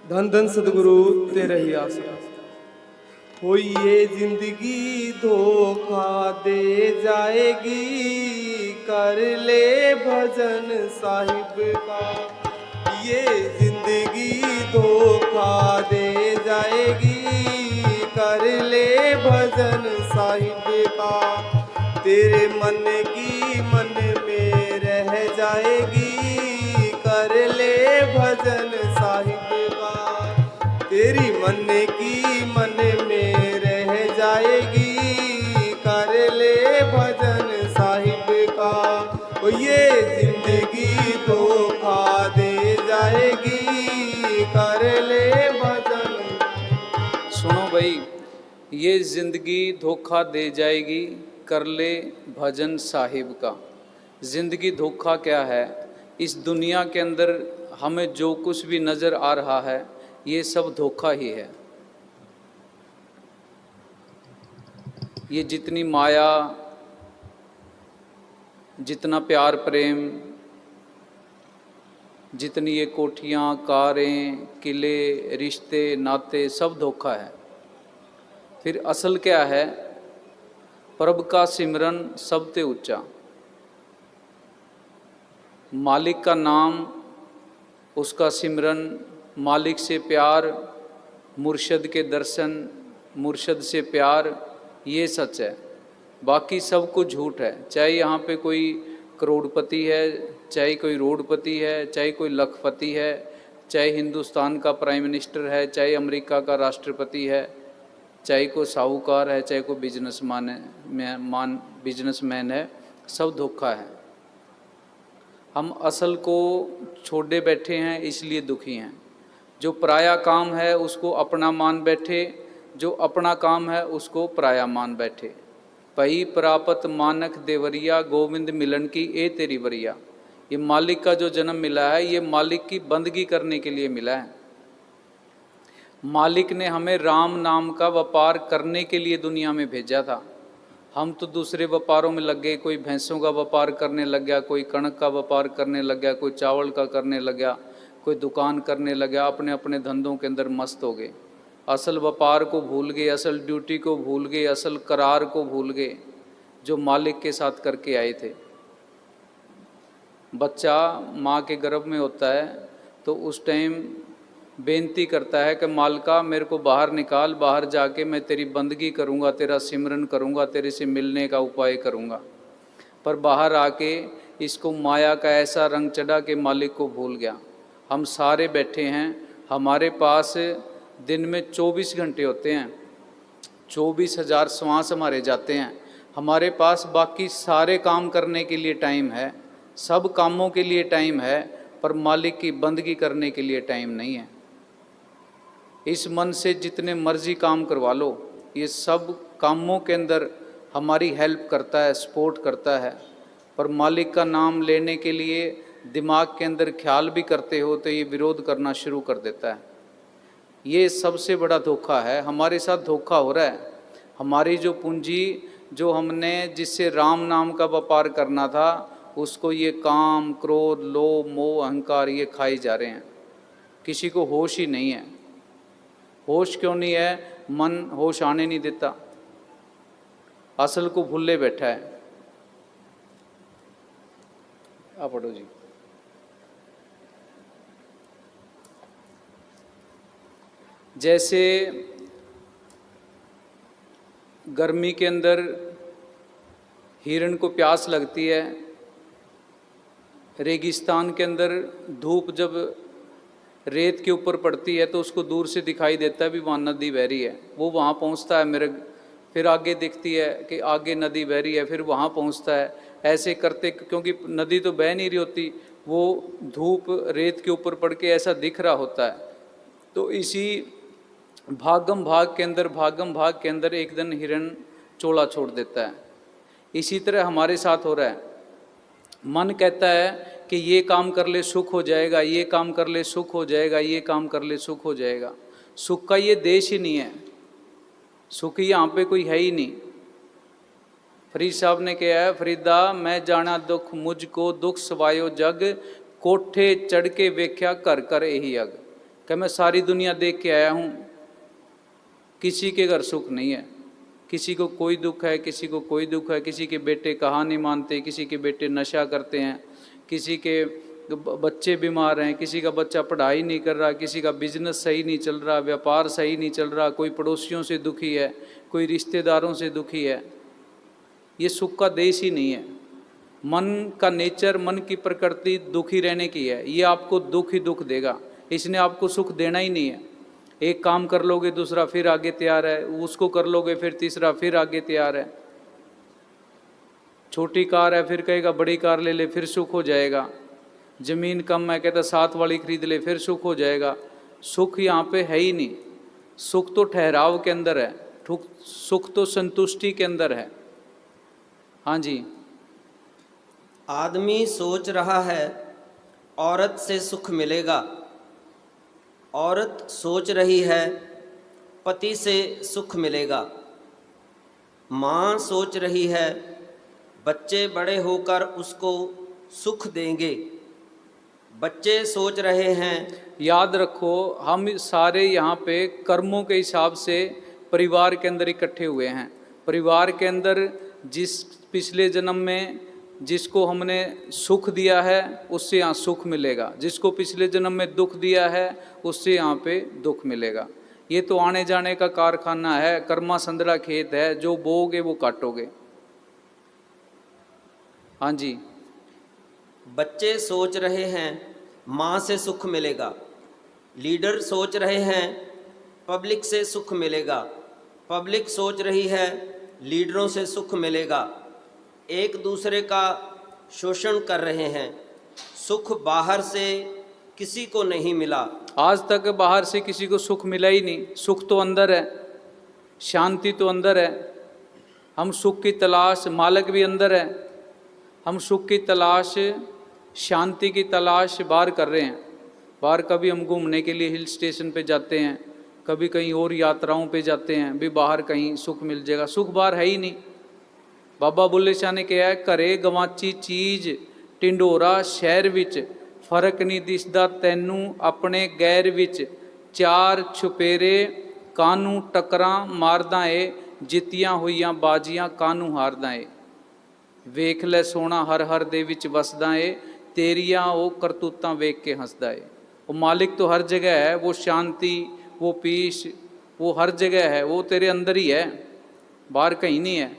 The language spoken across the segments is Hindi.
धन धन सदगुरु तेरे ही आसरा। हो ये जिंदगी धोखा दे जाएगी, कर ले भजन साहिब का। ये जिंदगी धोखा दे जाएगी, कर ले भजन साहिब का। तेरे मन की मन में रह जाएगी, कर ले भजन साहिब का। तेरी मन की मन में रह जाएगी, कर ले भजन साहिब का। ओ ये जिंदगी धोखा दे जाएगी, कर ले भजन। सुनो भाई, ये जिंदगी धोखा दे जाएगी, कर ले भजन साहिब का। जिंदगी धोखा क्या है? इस दुनिया के अंदर हमें जो कुछ भी नज़र आ रहा है ये सब धोखा ही है। ये जितनी माया, जितना प्यार प्रेम, जितनी ये कोठियाँ, कारें, किले, रिश्ते, नाते, सब धोखा है। फिर असल क्या है? प्रभु का सिमरन सबसे ऊंचा, मालिक का नाम, उसका सिमरन, मालिक से प्यार, मुर्शद के दर्शन, मुर्शद से प्यार, ये सच है। बाकी सब कुछ झूठ है। चाहे यहाँ पे कोई करोड़पति है, चाहे कोई रोडपति है, चाहे कोई लखपति है, चाहे हिंदुस्तान का प्राइम मिनिस्टर है, चाहे अमेरिका का राष्ट्रपति है, चाहे कोई साहूकार है, चाहे कोई बिजनेसमैन है, सब धोखा है। हम असल को छोड़े बैठे हैं, इसलिए दुखी हैं। जो पराया काम है उसको अपना मान बैठे, जो अपना काम है उसको पराया मान बैठे। पई प्रापत मानक देवरिया, गोविंद मिलन की ए तेरी वरिया। ये मालिक का जो जन्म मिला है, ये मालिक की बंदगी करने के लिए मिला है। मालिक ने हमें राम नाम का व्यापार करने के लिए दुनिया में भेजा था। हम तो दूसरे व्यापारों में लग गए। कोई भैंसों का व्यापार करने लग गया, कोई कणक का व्यापार करने लग गया, कोई चावल का करने लग गया, कोई दुकान करने लग गया। अपने अपने धंधों के अंदर मस्त हो गए। असल व्यापार को भूल गए, असल ड्यूटी को भूल गए, असल करार को भूल गए जो मालिक के साथ करके आए थे। बच्चा माँ के गर्भ में होता है तो उस टाइम बेनती करता है कि मालिका मेरे को बाहर निकाल, बाहर जाके मैं तेरी बंदगी करूँगा, तेरा सिमरन करूँगा, तेरे से मिलने का उपाय करूँगा। पर बाहर आके इसको माया का ऐसा रंग चढ़ा कि मालिक को भूल गया। हम सारे बैठे हैं, हमारे पास दिन में 24 घंटे होते हैं, 24,000 श्वास हमारे जाते हैं। हमारे पास बाकी सारे काम करने के लिए टाइम है, सब कामों के लिए टाइम है, पर मालिक की बंदगी करने के लिए टाइम नहीं है। इस मन से जितने मर्जी काम करवा लो, ये सब कामों के अंदर हमारी हेल्प करता है, सपोर्ट करता है, पर मालिक का नाम लेने के लिए दिमाग के अंदर ख्याल भी करते हो तो ये विरोध करना शुरू कर देता है। ये सबसे बड़ा धोखा है। हमारे साथ धोखा हो रहा है। हमारी जो पूंजी, जो हमने जिससे राम नाम का व्यापार करना था, उसको ये काम, क्रोध, लोभ, मोह, अहंकार ये खाए जा रहे हैं। किसी को होश ही नहीं है। होश क्यों नहीं है? मन होश आने नहीं देता, असल को भूले बैठा है। आप पढ़ो जी। जैसे गर्मी के अंदर हिरण को प्यास लगती है, रेगिस्तान के अंदर धूप जब रेत के ऊपर पड़ती है तो उसको दूर से दिखाई देता है भी वहाँ नदी बह रही है। वो वहाँ पहुँचता है मृग, फिर आगे दिखती है कि आगे नदी बह रही है, फिर वहाँ पहुँचता है। ऐसे करते, क्योंकि नदी तो बह नहीं रही होती, वो धूप रेत के ऊपर पड़ के ऐसा दिख रहा होता है। तो इसी भागम भाग के अंदर एक दिन हिरण चोला छोड़ देता है। इसी तरह हमारे साथ हो रहा है। मन कहता है कि ये काम कर ले सुख हो जाएगा, ये काम कर ले सुख हो जाएगा, ये काम कर ले सुख हो जाएगा। सुख का ये देश ही नहीं है, सुख यहाँ पे कोई है ही नहीं। फरीद साहब ने कहा है, फरीदा मैं जाना दुख मुझको दुख सवायो जग, कोठे चढ़ के वेख्या कर कर यही अग। कि मैं सारी दुनिया देख के आया हूँ, किसी के घर सुख नहीं है, किसी को कोई दुख है, किसी को कोई दुख है, किसी के बेटे कहा नहीं मानते, किसी के बेटे नशा करते हैं, किसी के बच्चे बीमार हैं, किसी का बच्चा पढ़ाई नहीं कर रहा, किसी का बिजनेस सही नहीं चल रहा, व्यापार सही नहीं चल रहा, कोई पड़ोसियों से दुखी है, कोई रिश्तेदारों से दुखी है। ये सुख का देश ही नहीं है। मन का नेचर, मन की प्रकृति दुखी रहने की है। ये आपको दुख ही दुख देगा, इसने आपको सुख देना ही नहीं है। एक काम कर लोगे दूसरा फिर आगे तैयार है, उसको कर लोगे फिर तीसरा फिर आगे तैयार है। छोटी कार है फिर कहेगा बड़ी कार ले ले फिर सुख हो जाएगा। ज़मीन कम है कहता 7 वाली खरीद ले फिर सुख हो जाएगा। सुख यहाँ पे है ही नहीं। सुख तो ठहराव के अंदर है, सुख तो संतुष्टि के अंदर है। हाँ जी। आदमी सोच रहा है औरत से सुख मिलेगा, औरत सोच रही है पति से सुख मिलेगा, माँ सोच रही है बच्चे बड़े होकर उसको सुख देंगे, बच्चे सोच रहे हैं। याद रखो, हम सारे यहाँ पे कर्मों के हिसाब से परिवार के अंदर इकट्ठे हुए हैं। परिवार के अंदर जिस पिछले जन्म में जिसको हमने सुख दिया है उससे यहाँ सुख मिलेगा, जिसको पिछले जन्म में दुख दिया है उससे यहाँ पे दुख मिलेगा। ये तो आने जाने का कारखाना है, कर्मा संदरा खेत है, जो बोओगे वो काटोगे। हाँ जी। बच्चे सोच रहे हैं माँ से सुख मिलेगा, लीडर सोच रहे हैं पब्लिक से सुख मिलेगा, पब्लिक सोच रही है लीडरों से सुख मिलेगा। एक दूसरे का शोषण कर रहे हैं। सुख बाहर से किसी को नहीं मिला। आज तक बाहर से किसी को सुख मिला ही नहीं। सुख तो अंदर है, शांति तो अंदर है। हम सुख की तलाश, मालिक भी अंदर है, हम सुख की तलाश, शांति की तलाश बाहर कर रहे हैं। बाहर कभी हम घूमने के लिए हिल स्टेशन पे जाते हैं, कभी कहीं और यात्राओं पे जाते हैं, भी बाहर कहीं सुख मिल जाएगा। सुख बाहर है ही नहीं। बाबा बुल्ले शाह ने कहा है, घरे गवाची चीज टिंडोरा शहर विच, फर्क नहीं दिसदा तैनू अपने गैर विच, चार छुपेरे कानू टकरां मारदा ए, जितियां हुईयां बाजियां कानू हारदा ए, वेख ले सोना हर हर दे विच वसदा ए, तेरियां ओ करतूतां वेख के हंसदा ए। वो मालिक तो हर जगह है, वो शांति, वो पीस, वो हर जगह है, वो तेरे अंदर ही है, बाहर कहीं नहीं है।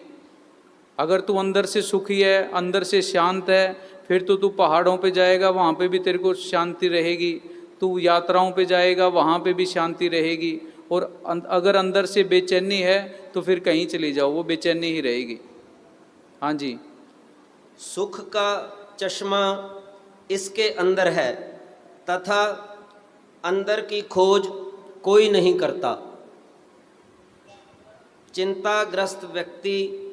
अगर तू अंदर से सुखी है, अंदर से शांत है, फिर तो तू पहाड़ों पे जाएगा, वहाँ पे भी तेरे को शांति रहेगी। तू यात्राओं पे जाएगा, वहाँ पे भी शांति रहेगी। और अगर अंदर से बेचैनी है तो फिर कहीं चली जाओ, वो बेचैनी ही रहेगी। हाँ जी। सुख का चश्मा इसके अंदर है तथा अंदर की खोज कोई नहीं करता। चिंताग्रस्त व्यक्ति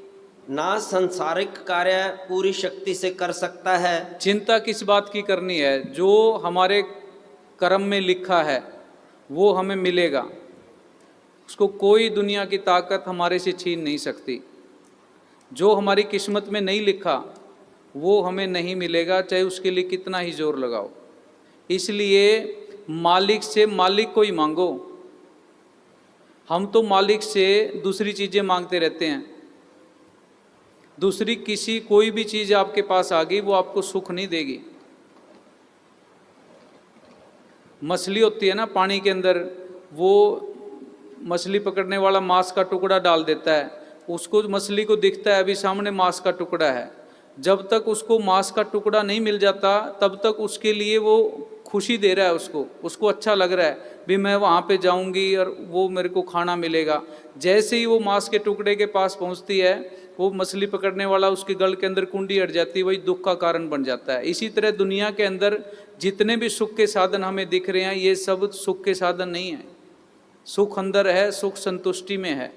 ना संसारिक कार्य पूरी शक्ति से कर सकता है। चिंता किस बात की करनी है? जो हमारे कर्म में लिखा है वो हमें मिलेगा, उसको कोई दुनिया की ताकत हमारे से छीन नहीं सकती। जो हमारी किस्मत में नहीं लिखा वो हमें नहीं मिलेगा, चाहे उसके लिए कितना ही जोर लगाओ। इसलिए मालिक से मालिक को ही मांगो। हम तो मालिक से दूसरी चीज़ें मांगते रहते हैं। दूसरी किसी कोई भी चीज़ आपके पास आ गई वो आपको सुख नहीं देगी। मछली होती है ना पानी के अंदर, वो मछली पकड़ने वाला मांस का टुकड़ा डाल देता है, उसको मछली को दिखता है अभी सामने मांस का टुकड़ा है। जब तक उसको मांस का टुकड़ा नहीं मिल जाता तब तक उसके लिए वो खुशी दे रहा है, उसको अच्छा लग रहा है भी मैं वहाँ पे जाऊँगी और वो मेरे को खाना मिलेगा। जैसे ही वो मांस के टुकड़े के पास पहुँचती है, वो मछली पकड़ने वाला उसके गल के अंदर कुंडी अट जाती है, वही दुख का कारण बन जाता है। इसी तरह दुनिया के अंदर जितने भी सुख के साधन हमें दिख रहे हैं ये सब सुख के साधन नहीं है। सुख अंदर है, सुख संतुष्टि में है।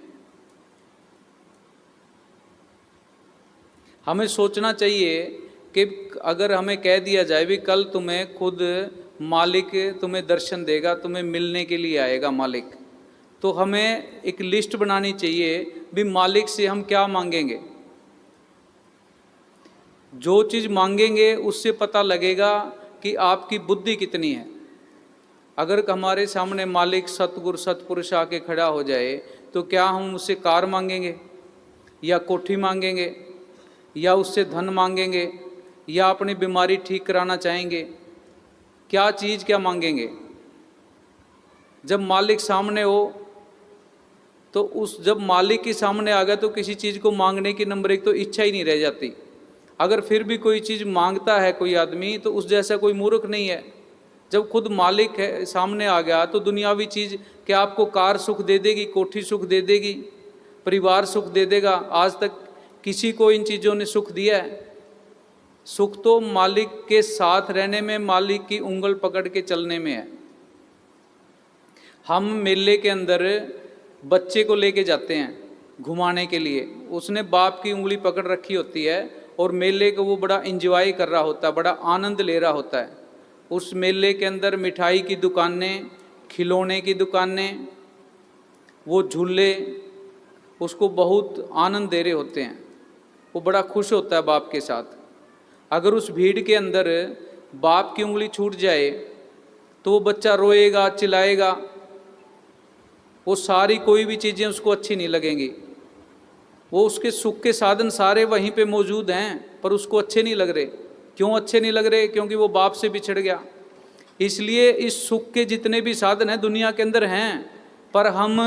हमें सोचना चाहिए कि अगर हमें कह दिया जाए भी कल तुम्हें खुद मालिक तुम्हें दर्शन देगा, तुम्हें मिलने के लिए आएगा मालिक, तो हमें एक लिस्ट बनानी चाहिए भी मालिक से हम क्या मांगेंगे। जो चीज़ मांगेंगे उससे पता लगेगा कि आपकी बुद्धि कितनी है। अगर हमारे सामने मालिक सतगुरु सतपुरुष आके खड़ा हो जाए तो क्या हम उससे कार मांगेंगे या कोठी मांगेंगे या उससे धन मांगेंगे या अपनी बीमारी ठीक कराना चाहेंगे? क्या चीज़ क्या मांगेंगे? जब मालिक सामने हो तो जब मालिक के सामने आ गया तो किसी चीज़ को मांगने की नंबर एक तो इच्छा ही नहीं रह जाती। अगर फिर भी कोई चीज़ मांगता है कोई आदमी तो उस जैसा कोई मूर्ख नहीं है। जब खुद मालिक है सामने आ गया तो दुनियावी चीज़ क्या आपको कार सुख दे देगी, कोठी सुख दे देगी, परिवार सुख दे देगा? आज तक किसी को इन चीज़ों ने सुख दिया है? सुख तो मालिक के साथ रहने में, मालिक की उंगल पकड़ के चलने में है। हम मेले के अंदर बच्चे को लेके जाते हैं घुमाने के लिए, उसने बाप की उंगली पकड़ रखी होती है और मेले को वो बड़ा एंजॉय कर रहा होता है, बड़ा आनंद ले रहा होता है। उस मेले के अंदर मिठाई की दुकानें, खिलौने की दुकानें, वो झूले उसको बहुत आनंद दे रहे होते हैं, वो बड़ा खुश होता है बाप के साथ। अगर उस भीड़ के अंदर बाप की उंगली छूट जाए तो वो बच्चा रोएगा, चिल्लाएगा, वो सारी कोई भी चीज़ें उसको अच्छी नहीं लगेंगी। वो उसके सुख के साधन सारे वहीं पे मौजूद हैं पर उसको अच्छे नहीं लग रहे। क्यों अच्छे नहीं लग रहे? क्योंकि वो बाप से बिछड़ गया। इसलिए इस सुख के जितने भी साधन हैं दुनिया के अंदर हैं, पर हम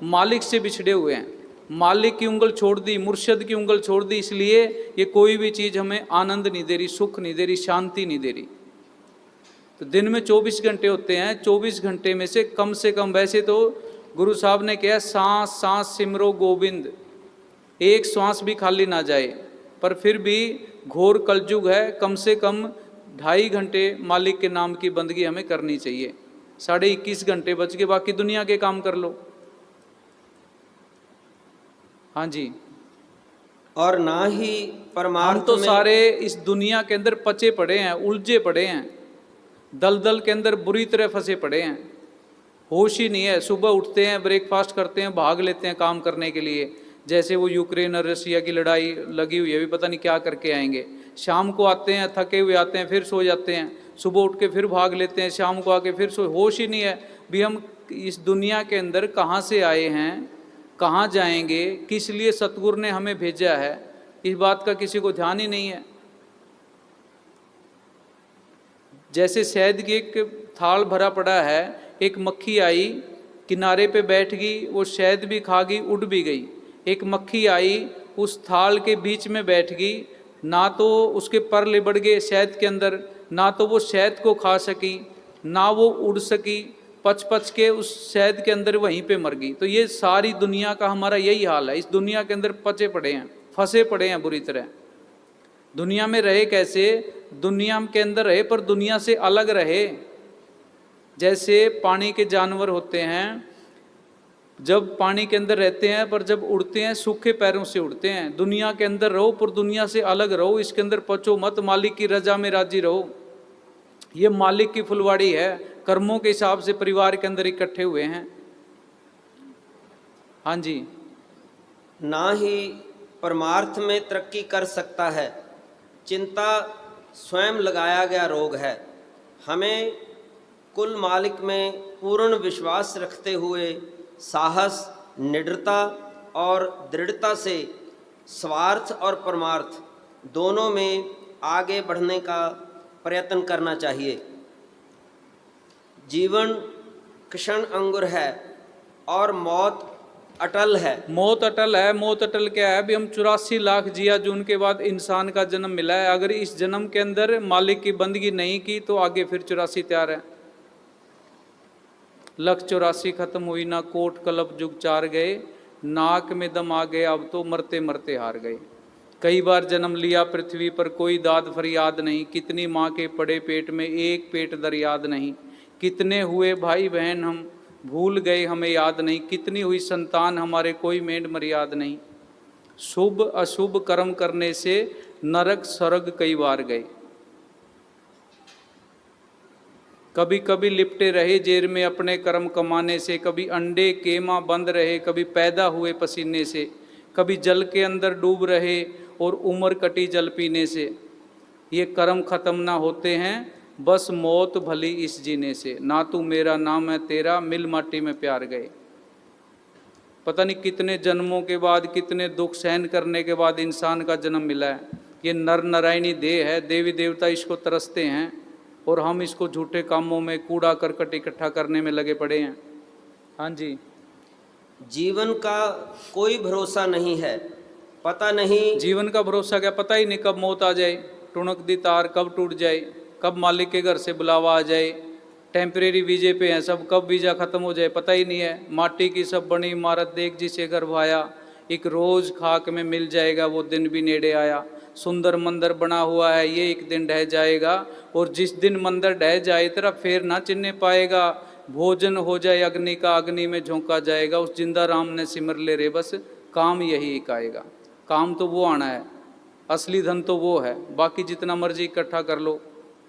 मालिक से बिछड़े हुए हैं। मालिक की उंगल छोड़ दी, मुर्शद की उंगल छोड़ दी, इसलिए ये कोई भी चीज़ हमें आनंद नहीं दे रही, सुख नहीं दे रही, शांति नहीं दे रही। तो दिन में 24 घंटे होते हैं, 24 घंटे में से कम वैसे तो गुरु साहब ने कहा सांस सांस सिमरो गोविंद, एक श्वास भी खाली ना जाए, पर फिर भी घोर कलयुग है, कम से कम 2.5 घंटे मालिक के नाम की बंदगी हमें करनी चाहिए। 21.5 घंटे बच के बाकी दुनिया के काम कर लो। हाँ जी। और ना ही परमार्थ हम तो में सारे इस दुनिया के अंदर पचे पड़े हैं, उलझे पड़े हैं, दलदल के अंदर बुरी तरह फंसे पड़े हैं। होश ही नहीं है। सुबह उठते हैं, ब्रेकफास्ट करते हैं, भाग लेते हैं काम करने के लिए, जैसे वो यूक्रेन और रसिया की लड़ाई लगी हुई है, अभी पता नहीं क्या करके आएंगे। शाम को आते हैं, थके हुए आते हैं, फिर सो जाते हैं, सुबह उठ के फिर भाग लेते हैं, शाम को आके फिर सो। होश ही नहीं है भी हम इस दुनिया के अंदर कहाँ से आए हैं, कहाँ जाएंगे, किस लिए सतगुरु ने हमें भेजा है, इस बात का किसी को ध्यान ही नहीं है। जैसे शहद की एक थाल भरा पड़ा है, एक मक्खी आई, किनारे पे बैठ गई, वो शहद भी खा गई, उड़ भी गई। एक मक्खी आई, उस थाल के बीच में बैठ गई, ना तो उसके पर लिबड़ गए शहद के अंदर, ना तो वो शहद को खा सकी, ना वो उड़ सकी, पच के उस शहद के अंदर वहीं पे मर गई। तो ये सारी दुनिया का हमारा यही हाल है। इस दुनिया के अंदर पचे पड़े हैं, फंसे पड़े हैं बुरी तरह। दुनिया में रहे कैसे? दुनिया के अंदर रहे पर दुनिया से अलग रहे। जैसे पानी के जानवर होते हैं, जब पानी के अंदर रहते हैं पर जब उड़ते हैं सूखे पैरों से उड़ते हैं। दुनिया के अंदर रहो पर दुनिया से अलग रहो, इसके अंदर पचो मत, मालिक की रजा में राजी रहो। ये मालिक की फुलवाड़ी है, कर्मों के हिसाब से परिवार के अंदर इकट्ठे हुए हैं। हाँ जी। ना ही परमार्थ में तरक्की कर सकता है, चिंता स्वयं लगाया गया रोग है। हमें कुल मालिक में पूर्ण विश्वास रखते हुए साहस, निडरता और दृढ़ता से स्वार्थ और परमार्थ दोनों में आगे बढ़ने का प्रयत्न करना चाहिए। जीवन क्षण अंगुर है और मौत अटल है। मौत अटल है। मौत अटल क्या है? अभी हम 84 लाख जिया जून के बाद इंसान का जन्म मिला है। अगर इस जन्म के अंदर मालिक की बंदगी नहीं की तो आगे फिर 84 तैयार है। लख 84 खत्म हुई ना, कोट कलब जुग 4 गए, नाक में दम आ गए, अब तो मरते मरते हार गए। कई बार जन्म लिया पृथ्वी पर, कोई दाद फरियाद नहीं। कितनी माँ के पड़े पेट में, एक पेट दर याद नहीं। कितने हुए भाई बहन हम भूल गए, हमें याद नहीं। कितनी हुई संतान हमारे, कोई मेंढ मर्याद नहीं। शुभ अशुभ कर्म करने से नरक स्वर्ग कई बार गए। कभी कभी लिपटे रहे जेल में अपने कर्म कमाने से, कभी अंडे केमा बंद रहे, कभी पैदा हुए पसीने से, कभी जल के अंदर डूब रहे और उम्र कटी जल पीने से। ये कर्म खत्म ना होते हैं बस मौत भली इस जीने से, ना तू मेरा ना मैं तेरा, मिल माटी में प्यार गए। पता नहीं कितने जन्मों के बाद, कितने दुख सहन करने के बाद इंसान का जन्म मिला है। ये नर नारायणी देह है, देवी देवता इसको तरसते हैं और हम इसको झूठे कामों में, कूड़ा करकट इकट्ठा करने में लगे पड़े हैं। हाँ जी। जीवन का कोई भरोसा नहीं है, पता नहीं। जीवन का भरोसा क्या, पता ही नहीं कब मौत आ जाए, टुणक दी तार कब टूट जाए, कब मालिक के घर से बुलावा आ जाए। टेम्परेरी वीजे पे हैं सब, कब वीज़ा ख़त्म हो जाए पता ही नहीं है। माटी की सब बनी इमारत देख जिसे घर भाया, एक रोज़ खाक में मिल जाएगा वो दिन भी नेड़े आया। सुंदर मंदिर बना हुआ है ये एक दिन ढह जाएगा, और जिस दिन मंदिर ढह जाए तेरा फेर ना चिन्ह पाएगा। भोजन हो जाए अग्नि का, अग्नि में झोंका जाएगा, उस जिंदा राम ने सिमर ले रे बस, काम यही एक आएगा। काम तो वो आना है, असली धन तो वो है, बाकी जितना मर्जी इकट्ठा कर लो।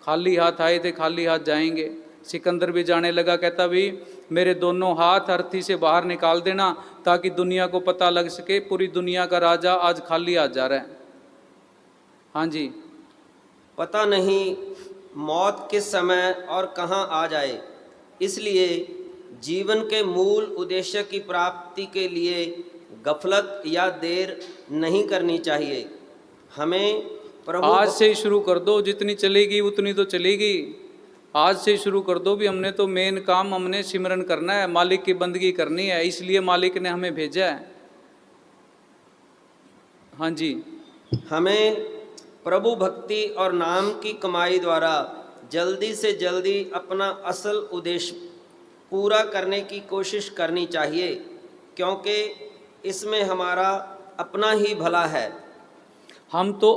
खाली हाथ आए थे खाली हाथ जाएंगे। सिकंदर भी जाने लगा, कहता भी मेरे दोनों हाथ अर्थी से बाहर निकाल देना ताकि दुनिया को पता लग सके पूरी दुनिया का राजा आज खाली हाथ जा रहा है। हाँ जी। पता नहीं मौत किस समय और कहाँ आ जाए, इसलिए जीवन के मूल उद्देश्य की प्राप्ति के लिए गफलत या देर नहीं करनी चाहिए। हमें प्रभु आज से ही शुरू कर दो, जितनी चलेगी उतनी तो चलेगी। आज से शुरू कर दो भी, हमने तो मेन काम हमने सिमरन करना है, मालिक की बंदगी करनी है, इसलिए मालिक ने हमें भेजा है। हाँ जी। हमें प्रभु भक्ति और नाम की कमाई द्वारा जल्दी से जल्दी अपना असल उद्देश्य पूरा करने की कोशिश करनी चाहिए, क्योंकि इसमें हमारा अपना ही भला है। हम तो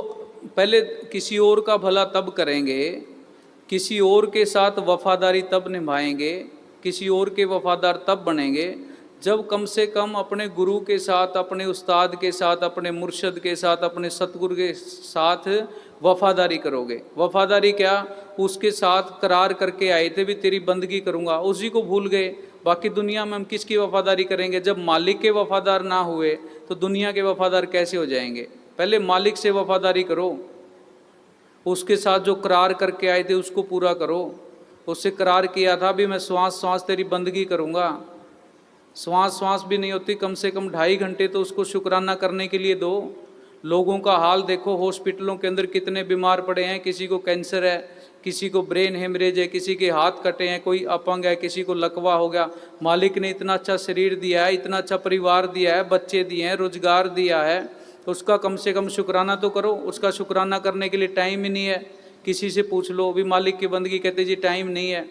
पहले किसी और का भला तब करेंगे, किसी और के साथ वफादारी तब निभाएंगे, किसी और के वफादार तब बनेंगे जब कम से कम अपने गुरु के साथ, अपने उस्ताद के साथ, अपने मुर्शद के साथ, अपने सतगुरु के साथ वफादारी करोगे। वफादारी क्या, उसके साथ करार करके आए थे भी तेरी बंदगी करूँगा, उसी को भूल गए। बाकी दुनिया में हम किसकी वफादारी करेंगे? जब मालिक के वफादार ना हुए तो दुनिया के वफादार कैसे हो जाएंगे? पहले मालिक से वफादारी करो, उसके साथ जो करार करके आए थे उसको पूरा करो। उससे करार किया था भी मैं श्वास श्वास तेरी बंदगी करूँगा, श्वास श्वास भी नहीं होती, कम से कम 2.5 घंटे तो उसको शुक्राना करने के लिए दो। लोगों का हाल देखो, हॉस्पिटलों के अंदर कितने बीमार पड़े हैं, किसी को कैंसर है, किसी को ब्रेन हेमरेज है, किसी के हाथ कटे हैं, कोई अपंग है, किसी को लकवा हो गया। मालिक ने इतना अच्छा शरीर दिया है, इतना अच्छा परिवार दिया है, बच्चे दिए हैं, रोजगार दिया है, तो उसका कम से कम शुक्राना तो करो। उसका शुक्राना करने के लिए टाइम ही नहीं है। किसी से पूछ लो भी मालिक की बंदगी, कहते जी टाइम नहीं है।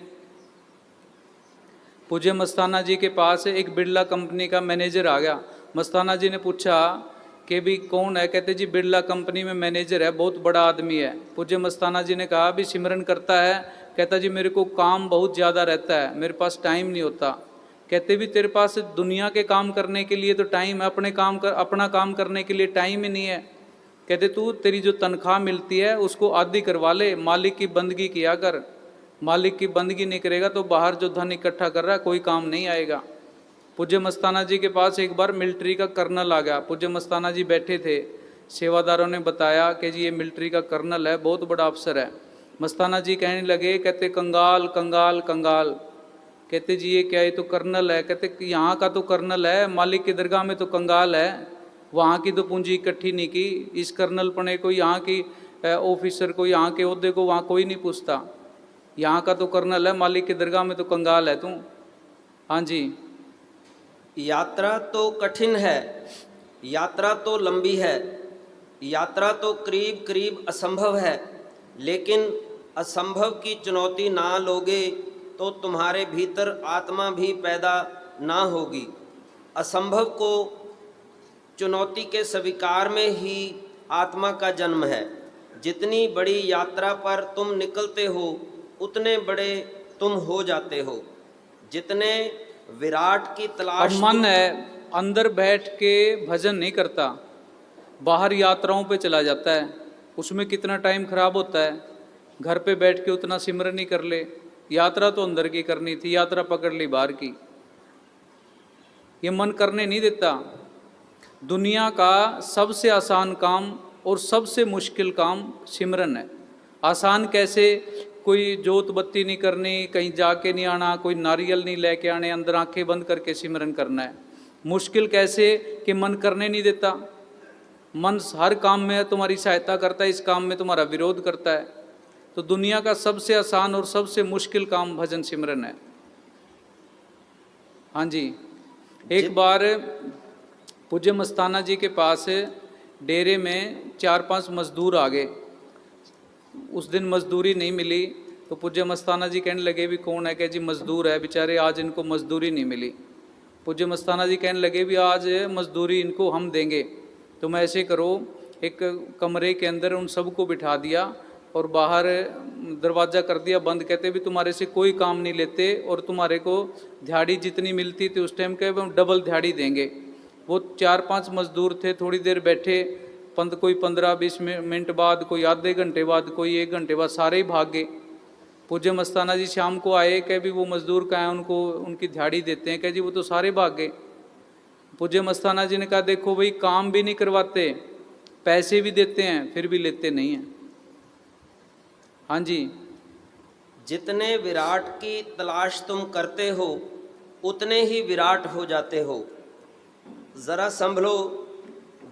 पूज्य मस्ताना जी के पास एक बिरला कंपनी का मैनेजर आ गया। मस्ताना जी ने पूछा कि भी कौन है? कहते जी बिरला कंपनी में मैनेजर है, बहुत बड़ा आदमी है। पूज्य मस्ताना जी ने कहा भी सिमरन करता है? कहता जी मेरे को काम बहुत ज़्यादा रहता है, मेरे पास टाइम नहीं होता। कहते भी तेरे पास दुनिया के काम करने के लिए तो टाइम है, अपना काम करने के लिए टाइम ही नहीं है। कहते तू तेरी जो तनख्वाह मिलती है उसको आधी करवा ले, मालिक की बंदगी किया कर। मालिक की बंदगी नहीं करेगा तो बाहर जो धन इकट्ठा कर रहा है कोई काम नहीं आएगा। पूज्य मस्ताना जी के पास एक बार मिलिट्री का कर्नल आ गया। पूज्य मस्ताना जी बैठे थे, सेवादारों ने बताया कि जी ये मिलिट्री का कर्नल है, बहुत बड़ा अफसर है। मस्ताना जी कहने लगे, कहते कंगाल कंगाल कंगाल। कहते जी ये क्या, ये तो कर्नल है। कहते यहाँ का तो कर्नल है, मालिक की दरगाह में तो कंगाल है, वहाँ की तो पूंजी इकट्ठी नहीं की। इस कर्नल पने को, यहाँ की ऑफिसर को, यहाँ के ओहदे को वहाँ कोई नहीं पूछता। यहाँ का तो कर्नल है, मालिक की दरगाह में तो कंगाल है तू। हाँ जी। यात्रा तो कठिन है, यात्रा तो लंबी है, यात्रा तो करीब करीब असंभव है, लेकिन असंभव की चुनौती ना लोगे तो तुम्हारे भीतर आत्मा भी पैदा ना होगी। असंभव को चुनौती के स्वीकार में ही आत्मा का जन्म है। जितनी बड़ी यात्रा पर तुम निकलते हो उतने बड़े तुम हो जाते हो। जितने विराट की तलाश, अब मन है अंदर बैठ के भजन नहीं करता, बाहर यात्राओं पे चला जाता है, उसमें कितना टाइम खराब होता है। घर पे बैठ के उतना सिमरन नहीं कर ले। यात्रा तो अंदर की करनी थी, यात्रा पकड़ ली बाहर की। ये मन करने नहीं देता। दुनिया का सबसे आसान काम और सबसे मुश्किल काम सिमरन है। आसान कैसे कोई जोत बत्ती नहीं करनी, कहीं जाके नहीं आना, कोई नारियल नहीं लेके आने, अंदर आंखें बंद करके सिमरन करना है। मुश्किल कैसे कि मन करने नहीं देता। मन हर काम में तुम्हारी सहायता करता है, इस काम में तुम्हारा विरोध करता है। तो दुनिया का सबसे आसान और सबसे मुश्किल काम भजन सिमरन है। हाँ जी, एक बार पूज्य मस्ताना जी के पास डेरे में 4-5 मजदूर आ गए। उस दिन मजदूरी नहीं मिली तो पूज्य मस्ताना जी कहने लगे भी कौन है? कि जी मजदूर है बेचारे, आज इनको मजदूरी नहीं मिली। पूज्य मस्ताना जी कहने लगे भी आज मजदूरी इनको हम देंगे। तुम ऐसे करो, एक कमरे के अंदर उन सबको बिठा दिया और बाहर दरवाज़ा कर दिया बंद। कहते भी तुम्हारे से कोई काम नहीं लेते और तुम्हारे को दिहाड़ी जितनी मिलती थी उस टाइम के हम डबल दिहाड़ी देंगे। वो 4-5 मजदूर थे, थोड़ी देर बैठे, कोई 15-20 मिनट बाद, कोई आधे घंटे बाद, कोई 1 घंटे बाद सारे ही भाग गए। पूज्य मस्ताना जी शाम को आए, कह भी वो मजदूर कहाँ हैं, उनको उनकी दिहाड़ी देते हैं। कह जी वो तो सारे भाग गए। पूज्य मस्ताना जी ने कहा देखो भाई, काम भी नहीं करवाते, पैसे भी देते हैं, फिर भी लेते नहीं हैं। हाँ जी, जितने विराट की तलाश तुम करते हो उतने ही विराट हो जाते हो। ज़रा संभलो,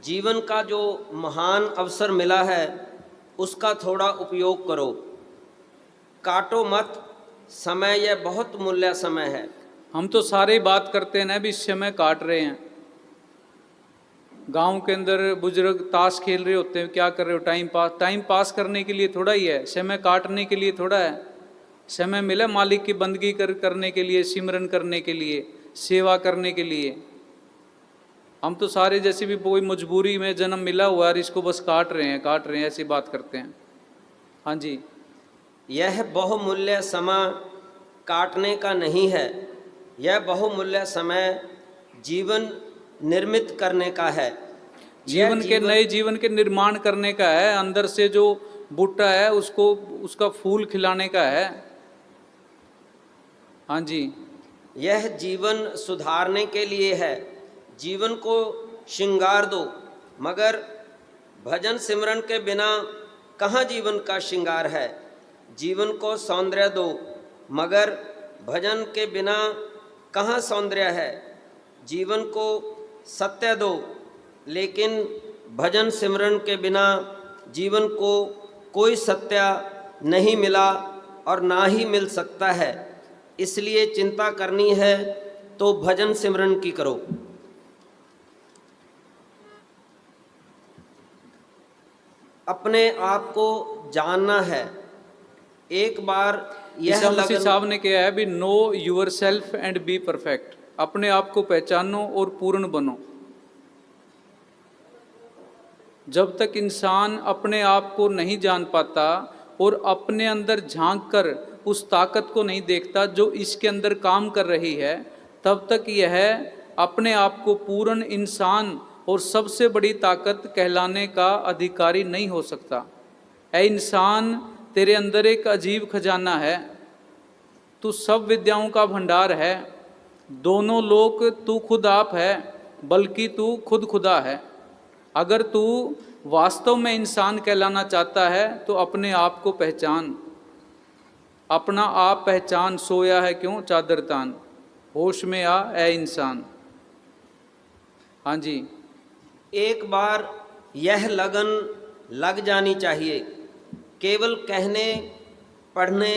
जीवन का जो महान अवसर मिला है उसका थोड़ा उपयोग करो, काटो मत समय, यह बहुत मूल्य समय है। हम तो सारे बात करते हैं ना भी समय काट रहे हैं। गांव के अंदर बुजुर्ग ताश खेल रहे होते हैं, क्या कर रहे हो? टाइम पास करने के लिए थोड़ा ही है, समय काटने के लिए थोड़ा है। समय मिला मालिक की बंदगी करने के लिए, सिमरन करने के लिए, सेवा करने के लिए। हम तो सारे जैसे भी कोई मजबूरी में जन्म मिला हुआ है, इसको बस काट रहे हैं, ऐसी बात करते हैं। हाँ जी, यह बहुमूल्य समय काटने का नहीं है, यह बहुमूल्य समय जीवन निर्मित करने का है। नए जीवन के निर्माण करने का है। अंदर से जो बूटा है उसको, उसका फूल खिलाने का है। हाँ जी, यह जीवन सुधारने के लिए है। जीवन को श्रृंगार दो, मगर भजन सिमरन के बिना कहाँ जीवन का श्रृंगार है। जीवन को सौंदर्य दो, मगर भजन के बिना कहाँ सौंदर्य है। जीवन को सत्य दो, लेकिन भजन सिमरन के बिना जीवन को कोई सत्य नहीं मिला और ना ही मिल सकता है। इसलिए चिंता करनी है तो भजन सिमरन की करो। अपने आप को जानना है। एक बार यह लगन साहब ने कहा है भी know yourself and be perfect. अपने आप को पहचानो और पूर्ण बनो। जब तक इंसान अपने आप को नहीं जान पाता और अपने अंदर झांक कर उस ताकत को नहीं देखता जो इसके अंदर काम कर रही है, तब तक यह अपने आप को पूर्ण इंसान और सबसे बड़ी ताकत कहलाने का अधिकारी नहीं हो सकता। ऐ इंसान, तेरे अंदर एक अजीब खजाना है। तू सब विद्याओं का भंडार है। दोनों लोक तू खुद आप है, बल्कि तू खुद खुदा है। अगर तू वास्तव में इंसान कहलाना चाहता है तो अपने आप को पहचान। अपना आप पहचान, सोया है क्यों चादर तान, होश में आ ऐ इंसान। हाँ जी, एक बार यह लगन लग जानी चाहिए। केवल कहने, पढ़ने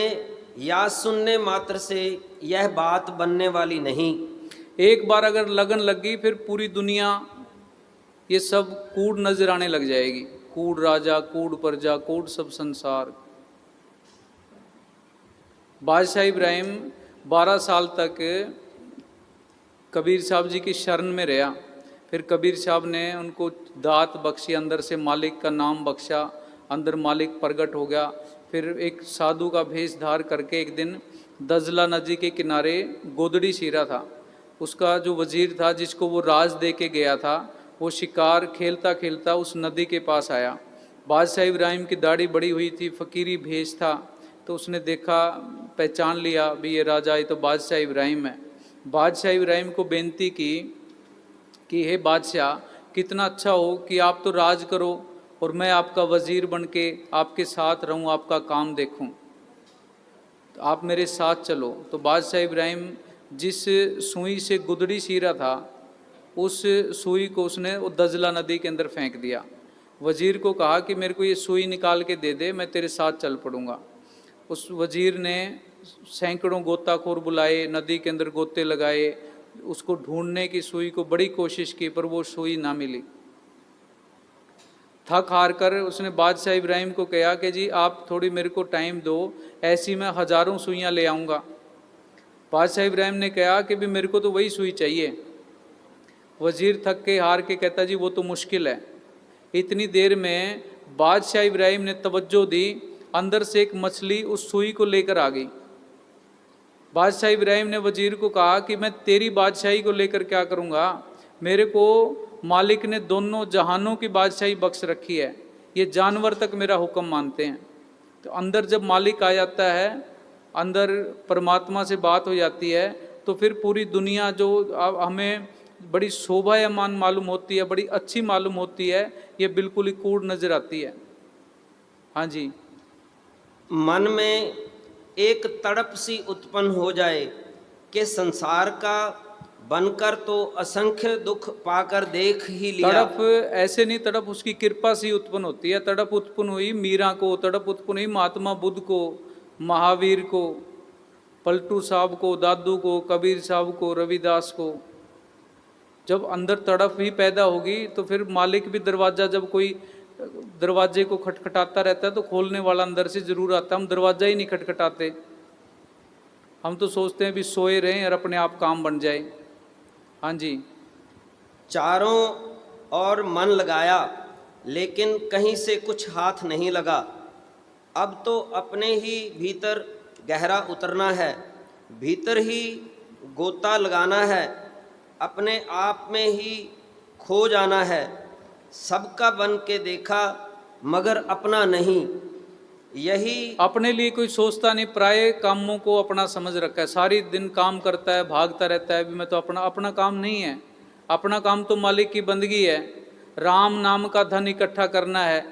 या सुनने मात्र से यह बात बनने वाली नहीं। एक बार अगर लगन लग गई फिर पूरी दुनिया ये सब कूड़ नजर आने लग जाएगी। कूड़ राजा, कूड़ प्रजा, कूड़ सब संसार। बादशाह इब्राहिम 12 साल तक कबीर साहब जी की शरण में रहा। फिर कबीर साहब ने उनको दात बख्शी, अंदर से मालिक का नाम बख्शा, अंदर मालिक प्रगट हो गया। फिर एक साधु का भेष धार करके एक दिन दजला नदी के किनारे गोदड़ी सीरा था। उसका जो वजीर था जिसको वो राज दे के गया था, वो शिकार खेलता खेलता उस नदी के पास आया। बादशाह इब्राहिम की दाढ़ी बड़ी हुई थी, फ़कीरी भेष था, तो उसने देखा, पहचान लिया भी ये राजा, ये तो बादशाह इब्राहिम है। बादशाह इब्राहिम को बेनती की कि हे बादशाह, कितना अच्छा हो कि आप तो राज करो और मैं आपका वज़ीर बन के आपके साथ रहूं, आपका काम देखूं। तो आप मेरे साथ चलो। तो बादशाह इब्राहिम जिस सुई से गुदड़ी सीरा था उस सुई को उसने वो दजला नदी के अंदर फेंक दिया। वजीर को कहा कि मेरे को ये सुई निकाल के दे दे, मैं तेरे साथ चल पड़ूंगा। उस वजीर ने सैकड़ों गोताखोर बुलाए, नदी के अंदर गोते लगाए, उसको ढूंढने की सुई को बड़ी कोशिश की, पर वो सुई ना मिली। थक हार कर उसने बादशाह इब्राहिम को कहा कि जी आप थोड़ी मेरे को टाइम दो, ऐसी मैं हजारों सुइयाँ ले आऊँगा। बादशाह इब्राहिम ने कहा कि भी मेरे को तो वही सुई चाहिए। वजीर थक के हार के कहता जी वो तो मुश्किल है। इतनी देर में बादशाह इब्राहिम ने तवज्जो दी, अंदर से एक मछली उस सुई को लेकर आ गई। बादशाह इब्राहिम ने वजीर को कहा कि मैं तेरी बादशाही को लेकर क्या करूँगा, मेरे को मालिक ने दोनों जहानों की बादशाही बख्श रखी है, ये जानवर तक मेरा हुक्म मानते हैं। तो अंदर जब मालिक आ जाता है, अंदर परमात्मा से बात हो जाती है, तो फिर पूरी दुनिया जो हमें बड़ी शोभायमान मालूम होती है, बड़ी अच्छी मालूम होती है, ये बिल्कुल ही कूड़ नजर आती है। हाँ जी। मन में एक तड़प सी उत्पन्न हो जाए कि संसार का बनकर तो असंख्य दुख पाकर देख ही लिया। तड़प ऐसे नहीं, तड़प उसकी कृपा से उत्पन्न होती है। तड़प उत्पन्न हुई मीरा को, तड़प उत्पन्न हुई महात्मा बुद्ध को, महावीर को, पलटू साहब को, दादू को, कबीर साहब को, रविदास को। जब अंदर तड़प ही पैदा होगी तो फिर मालिक भी दरवाज़ा, जब कोई दरवाजे को खटखटाता रहता है तो खोलने वाला अंदर से जरूर आता है। हम दरवाज़ा ही नहीं खटखटाते, हम तो सोचते हैं भी सोए रहें और अपने आप काम बन जाए। हाँ जी। चारों ओर मन लगाया लेकिन कहीं से कुछ हाथ नहीं लगा। अब तो अपने ही भीतर गहरा उतरना है, भीतर ही गोता लगाना है, अपने आप में ही खो जाना है। सबका बन के देखा मगर अपना नहीं, यही अपने लिए कोई सोचता नहीं, प्राय कामों को अपना समझ रखा है। सारी दिन काम करता है, भागता रहता है, भी मैं तो अपना काम नहीं है। अपना काम तो मालिक की बंदगी है। राम नाम का धन इकट्ठा करना है।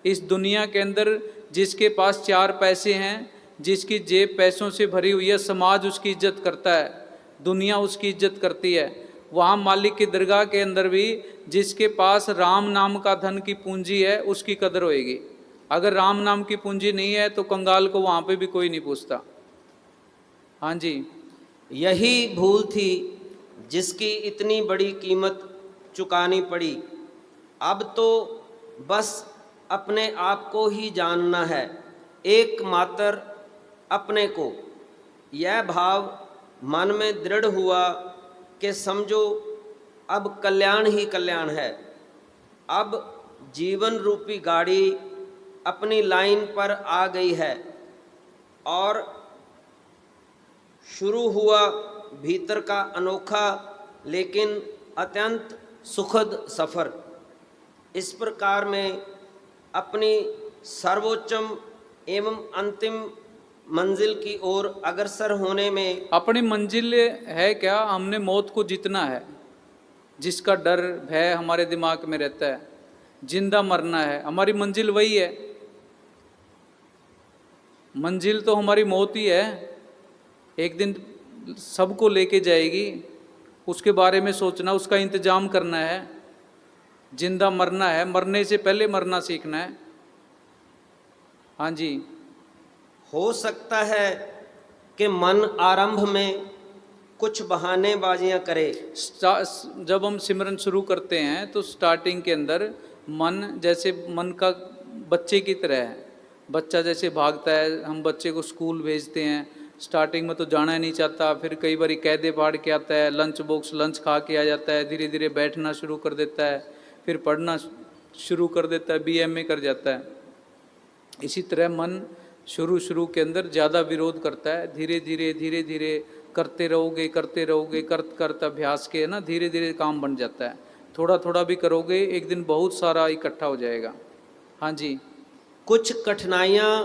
इस दुनिया के अंदर जिसके पास 4 पैसे हैं, जिसकी जेब पैसों से भरी हुई है, समाज उसकी इज्जत करता है, दुनिया उसकी इज्जत करती है। वहाँ मालिक की दरगाह के अंदर भी जिसके पास राम नाम का धन की पूंजी है उसकी कदर होएगी। अगर राम नाम की पूंजी नहीं है तो कंगाल को वहाँ पे भी कोई नहीं पूछता। हाँ जी। यही भूल थी जिसकी इतनी बड़ी कीमत चुकानी पड़ी। अब तो बस अपने आप को ही जानना है, एकमात्र अपने को। यह भाव मन में दृढ़ हुआ कि समझो अब कल्याण ही कल्याण है। अब जीवन रूपी गाड़ी अपनी लाइन पर आ गई है और शुरू हुआ भीतर का अनोखा लेकिन अत्यंत सुखद सफ़र। इस प्रकार में अपनी सर्वोच्चम एवं अंतिम मंजिल की ओर अग्रसर होने में, अपनी मंजिल है क्या? हमने मौत को जीतना है, जिसका डर भय हमारे दिमाग में रहता है। जिंदा मरना है, हमारी मंजिल वही है। मंजिल तो हमारी मौत ही है, एक दिन सबको लेके जाएगी। उसके बारे में सोचना, उसका इंतजाम करना है। जिंदा मरना है, मरने से पहले मरना सीखना है। हाँ जी। हो सकता है कि मन आरंभ में कुछ बहानेबाजियां करे। जब हम सिमरन शुरू करते हैं तो स्टार्टिंग के अंदर मन जैसे मन का बच्चे की तरह है। बच्चा जैसे भागता है, हम बच्चे को स्कूल भेजते हैं, स्टार्टिंग में तो जाना ही नहीं चाहता, फिर कई बार कैदे फाड़ के आता है, लंच बॉक्स लंच खा के आ जाता है, धीरे धीरे बैठना शुरू कर देता है, फिर पढ़ना शुरू कर देता है, BA कर जाता है। इसी तरह मन शुरू के अंदर ज़्यादा विरोध करता है। धीरे धीरे करते रहोगे, करत अभ्यास के ना धीरे धीरे काम बन जाता है। थोड़ा थोड़ा भी करोगे, एक दिन बहुत सारा इकट्ठा हो जाएगा। हाँ जी। कुछ कठिनाइयाँ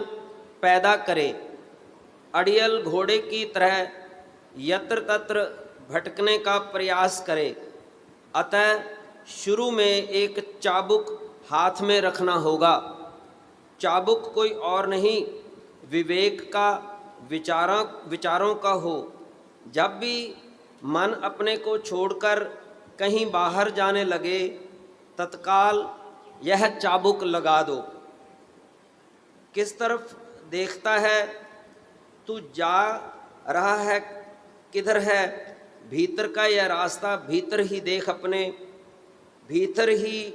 पैदा करे, अड़ियल घोड़े की तरह यत्र तत्र भटकने का प्रयास करे। अतः शुरू में एक चाबुक हाथ में रखना होगा। चाबुक कोई और नहीं, विवेक का विचारों का हो। जब भी मन अपने को छोड़कर कहीं बाहर जाने लगे, तत्काल यह चाबुक लगा दो। किस तरफ देखता है, तू जा रहा है किधर है, भीतर का यह रास्ता भीतर ही देख, अपने भीतर ही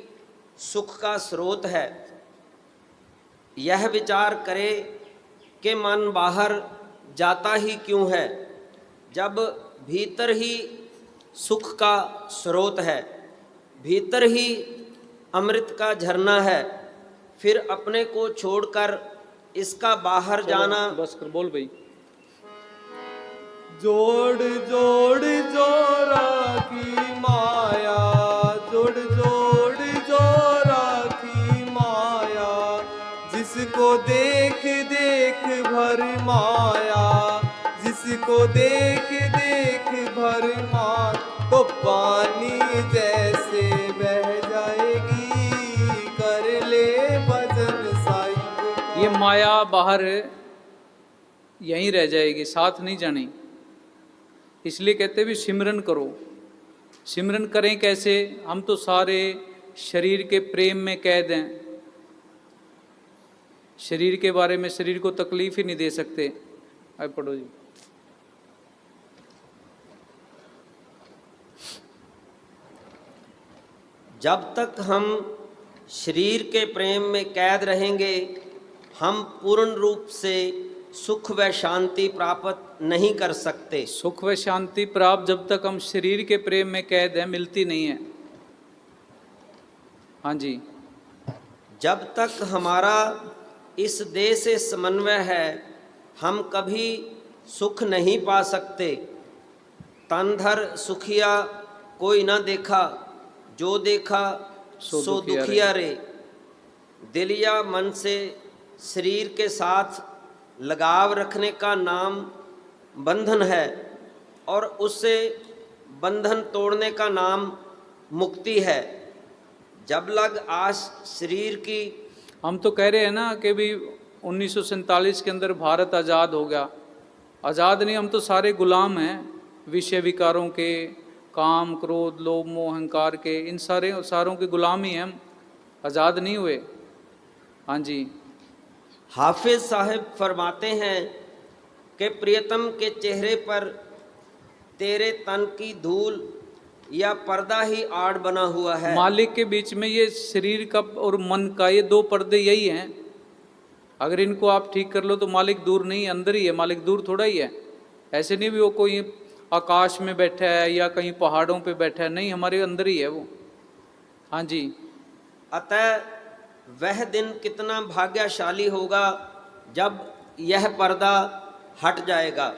सुख का स्रोत है। यह विचार करे कि मन बाहर जाता ही क्यों है, जब भीतर ही सुख का स्रोत है, भीतर ही अमृत का झरना है, फिर अपने को छोड़कर इसका बाहर जाना। बस कर, बोल भाई। जोड़ जोड़ जोरा की माया, जोड़ जोड़ जोरा की माया, जिसको देख देख भर माया, जिसको देख देख भर माया, तो पानी जैसे बह जाएगी, कर ले भजन साईं। ये माया बाहर यहीं रह जाएगी, साथ नहीं जानी। इसलिए कहते भी सिमरन करो। सिमरन करें कैसे? हम तो सारे शरीर के प्रेम में कैद हैं, शरीर के बारे में, शरीर को तकलीफ ही नहीं दे सकते। आए पढ़ो जी। जब तक हम शरीर के प्रेम में कैद रहेंगे, हम पूर्ण रूप से सुख व शांति प्राप्त नहीं कर सकते। सुख व शांति प्राप्त जब तक हम शरीर के प्रेम में कैद हैं, मिलती नहीं है। हाँ जी। जब तक हमारा इस देह से समन्वय है, हम कभी सुख नहीं पा सकते। तन धर सुखिया कोई ना देखा, जो देखा सो दुखिया रे। दिल या मन से शरीर के साथ लगाव रखने का नाम बंधन है, और उससे बंधन तोड़ने का नाम मुक्ति है। जब लग आस शरीर की। हम तो कह रहे हैं ना कि भी 1947 के अंदर भारत आज़ाद हो गया। आज़ाद नहीं, हम तो सारे गुलाम हैं विषय विकारों के, काम क्रोध लोभ मोह अहंकार के, इन सारों के गुलाम ही हैं हम, आज़ाद नहीं हुए। हाँ जी। हाफिज साहब फरमाते हैं कि प्रियतम के चेहरे पर तेरे तन की धूल या पर्दा ही आड़ बना हुआ है। मालिक के बीच में ये शरीर का और मन का ये दो पर्दे यही हैं। अगर इनको आप ठीक कर लो तो मालिक दूर नहीं, अंदर ही है। मालिक दूर थोड़ा ही है। ऐसे नहीं भी वो कोई आकाश में बैठा है या कहीं पहाड़ों पे बैठा है, नहीं, हमारे अंदर ही है वो। हाँ जी। अतः वह दिन कितना भाग्यशाली होगा जब यह पर्दा हट जाएगा।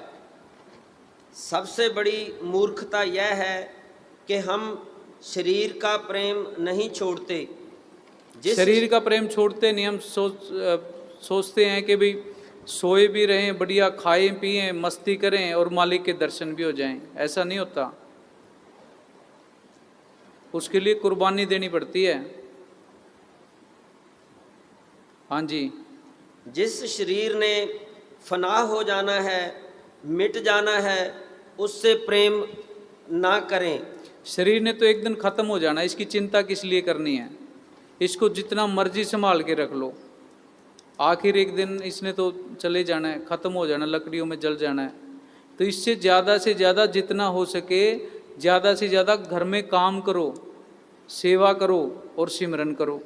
सबसे बड़ी मूर्खता यह है कि हम शरीर का प्रेम नहीं छोड़ते। शरीर का प्रेम छोड़ते नहीं, हम सोचते हैं कि भाई सोए भी रहें, बढ़िया खाएं पिएं, मस्ती करें और मालिक के दर्शन भी हो जाएं। ऐसा नहीं होता, उसके लिए कुर्बानी देनी पड़ती है। हाँ जी। जिस शरीर ने फना हो जाना है, मिट जाना है, उससे प्रेम ना करें। शरीर ने तो एक दिन खत्म हो जाना, इसकी चिंता किस लिए करनी है? इसको जितना मर्जी संभाल के रख लो, आखिर एक दिन इसने तो चले जाना है, खत्म हो जाना, लकड़ियों में जल जाना है। तो इससे से ज़्यादा जितना हो सके ज़्यादा से ज़्यादा घर में काम करो, सेवा करो और सिमरन करो।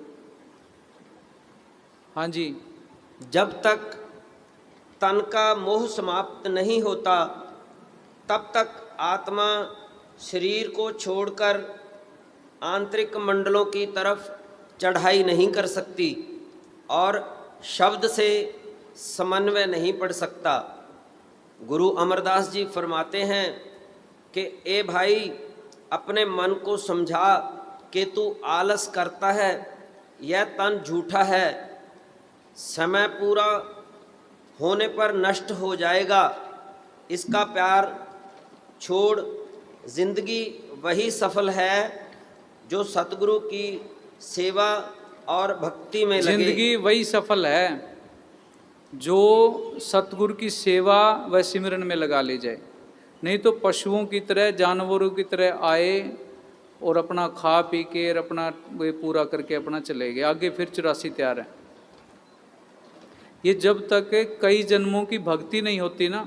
हाँ जी। जब तक तन का मोह समाप्त नहीं होता, तब तक आत्मा शरीर को छोड़कर आंतरिक मंडलों की तरफ चढ़ाई नहीं कर सकती और शब्द से समन्वय नहीं पढ़ सकता। गुरु अमरदास जी फरमाते हैं कि ए भाई, अपने मन को समझा कि तू आलस करता है, यह तन झूठा है, समय पूरा होने पर नष्ट हो जाएगा। इसका प्यार छोड़, जिंदगी वही सफल है जो सतगुरु की सेवा और भक्ति में लगे। जिंदगी वही सफल है जो सतगुरु की सेवा व सिमरन में लगा ली जाए। नहीं तो पशुओं की तरह, जानवरों की तरह आए और अपना खा पी के और अपना वे पूरा करके अपना चले गए, आगे फिर 84 तैयार है। ये जब तक कई जन्मों की भक्ति नहीं होती ना,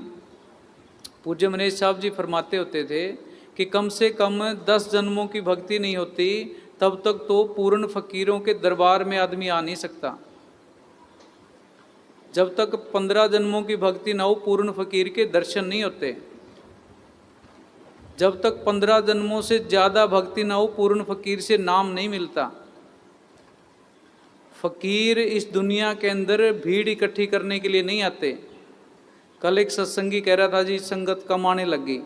पूज्य मनीष साहब जी फरमाते होते थे कि कम से कम 10 जन्मों की भक्ति नहीं होती तब तक तो पूर्ण फकीरों के दरबार में आदमी आ नहीं सकता। जब तक 15 जन्मों की भक्ति ना हो पूर्ण फकीर के दर्शन नहीं होते। जब तक 15 जन्मों से ज़्यादा भक्ति ना हो पूर्ण फकीर से नाम नहीं मिलता। फकीर इस दुनिया के अंदर भीड़ इकट्ठी करने के लिए नहीं आते। कल एक सत्संगी कह रहा था जी, संगत कमाने लग गई।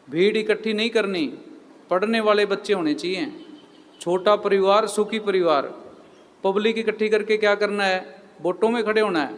भीड़ इकट्ठी नहीं करनी, पढ़ने वाले बच्चे होने चाहिए, छोटा परिवार सुखी परिवार। पब्लिक इकट्ठी करके क्या करना है? वोटों में खड़े होना है,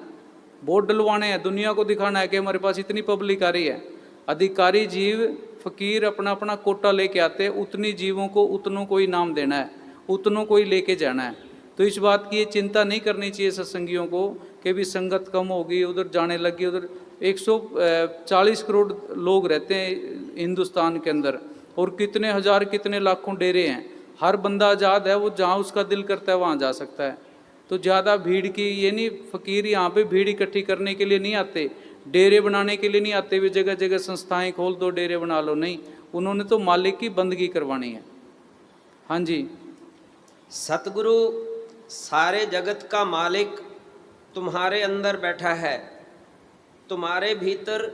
वोट डलवाने हैं, दुनिया को दिखाना है कि हमारे पास इतनी पब्लिक आ रही है। अधिकारी जीव फकीर अपना अपना कोटा लेके आते हैं, उतनी जीवों को उतनों को ही नाम देना है, उतनों को ही लेके जाना है। तो इस बात की ये चिंता नहीं करनी चाहिए सत्संगियों को कि भी संगत कम होगी, उधर जाने लगी। उधर 140 करोड़ लोग रहते हैं हिंदुस्तान के अंदर और कितने हजार कितने लाखों डेरे हैं। हर बंदा आज़ाद है, वो जहाँ उसका दिल करता है वहाँ जा सकता है। तो ज़्यादा भीड़ की ये नहीं, फकीर यहाँ पे भीड़ इकट्ठी करने के लिए नहीं आते, डेरे बनाने के लिए नहीं आते। वे जगह जगह संस्थाएं खोल दो, डेरे बना लो, नहीं, उन्होंने तो मालिक की बंदगी करवानी है। हाँ जी। सतगुरु सारे जगत का मालिक तुम्हारे अंदर बैठा है, तुम्हारे भीतर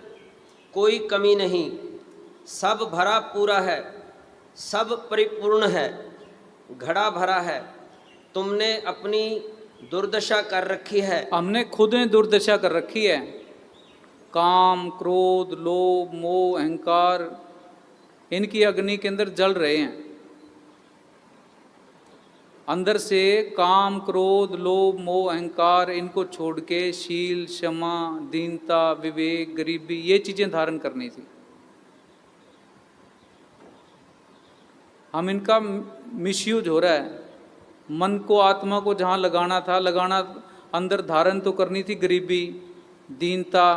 कोई कमी नहीं, सब भरा पूरा है, सब परिपूर्ण है, घड़ा भरा है। तुमने अपनी दुर्दशा कर रखी है। हमने खुद ने दुर्दशा कर रखी है। काम, क्रोध, लोभ, मोह, अहंकार, इनकी अग्नि के अंदर जल रहे हैं। अंदर से काम, क्रोध, लोभ, मोह, अहंकार, इनको छोड़ के शील, क्षमा, दीनता, विवेक, गरीबी, ये चीजें धारण करनी थी। हम इनका मिसयूज हो रहा है। मन को, आत्मा को जहाँ लगाना था लगाना, अंदर धारण तो करनी थी गरीबी, दीनता।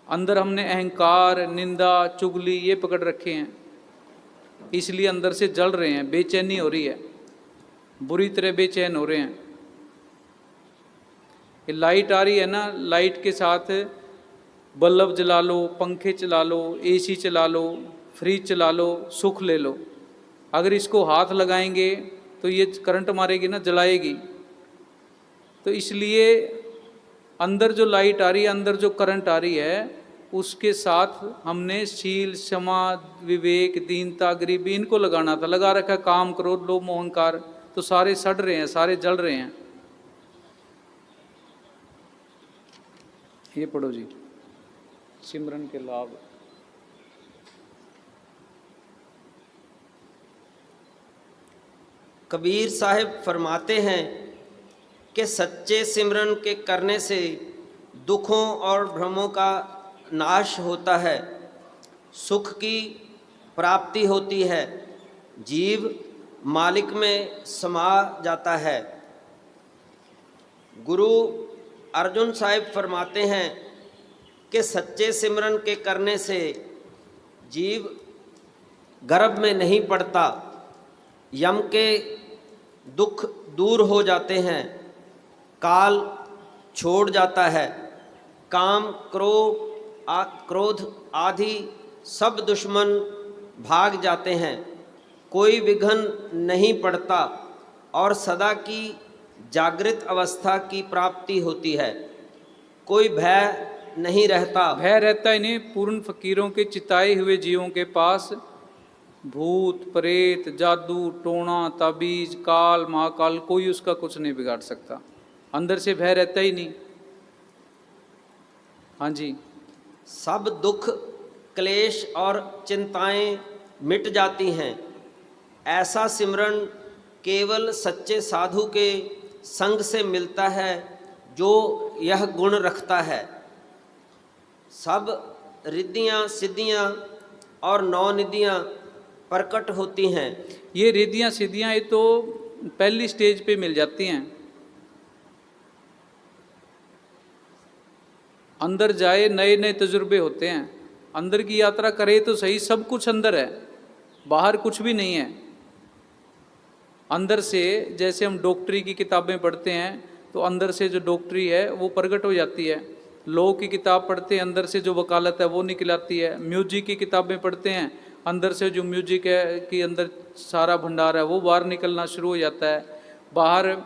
अंदर हमने अहंकार, निंदा, चुगली ये पकड़ रखे हैं, इसलिए अंदर से जल रहे हैं, बेचैनी हो रही है, बुरी तरह बेचैन हो रहे हैं। ये लाइट आ रही है ना, लाइट के साथ बल्ब जला लो, पंखे चला लो, एसी चला लो, फ्रिज चला लो, सुख ले लो। अगर इसको हाथ लगाएंगे तो ये करंट मारेगी ना, जलाएगी। तो इसलिए अंदर जो लाइट आ रही है, अंदर जो करंट आ रही है, उसके साथ हमने शील, क्षमा, विवेक, दीनता, गरीबी, इनको लगाना था। लगा रखा काम, क्रोध, लोभ, मोह, अहंकार, तो सारे सड़ रहे हैं, सारे जल रहे हैं। ये पढ़ो जी, सिमरन के लाभ। कबीर साहिब फरमाते हैं कि सच्चे सिमरन के करने से दुखों और भ्रमों का नाश होता है, सुख की प्राप्ति होती है, जीव मालिक में समा जाता है। गुरु अर्जुन साहिब फरमाते हैं कि सच्चे सिमरन के करने से जीव गर्भ में नहीं पड़ता, यम के दुख दूर हो जाते हैं, काल छोड़ जाता है, काम, क्रोध आदि सब दुश्मन भाग जाते हैं, कोई विघ्न नहीं पड़ता और सदा की जागृत अवस्था की प्राप्ति होती है, कोई भय नहीं रहता। भय रहता ही नहीं। पूर्ण फकीरों के चिताए हुए जीवों के पास भूत, प्रेत, जादू, टोना, ताबीज, काल, महाकाल, कोई उसका कुछ नहीं बिगाड़ सकता। अंदर से भय रहता ही नहीं। हाँ जी। सब दुख, क्लेश और चिंताएं मिट जाती हैं। ऐसा सिमरन केवल सच्चे साधु के संग से मिलता है जो यह गुण रखता है। सब रिद्धियाँ, सिद्धियाँ और नौनिधियाँ प्रकट होती हैं। ये रिद्धियाँ सिद्धियाँ ये तो पहली स्टेज पे मिल जाती हैं। अंदर जाए नए नए तजुर्बे होते हैं। अंदर की यात्रा करे तो सही, सब कुछ अंदर है, बाहर कुछ भी नहीं है। अंदर से जैसे हम डॉक्टरी की किताबें पढ़ते हैं तो अंदर से जो डॉक्टरी है वो प्रकट हो जाती है। लॉ की किताब पढ़ते हैं, अंदर से जो वकालत है वो निकल आती है। म्यूजिक की किताबें पढ़ते हैं, अंदर से जो म्यूजिक है कि अंदर सारा भंडार है वो बाहर निकलना शुरू हो जाता है। बाहर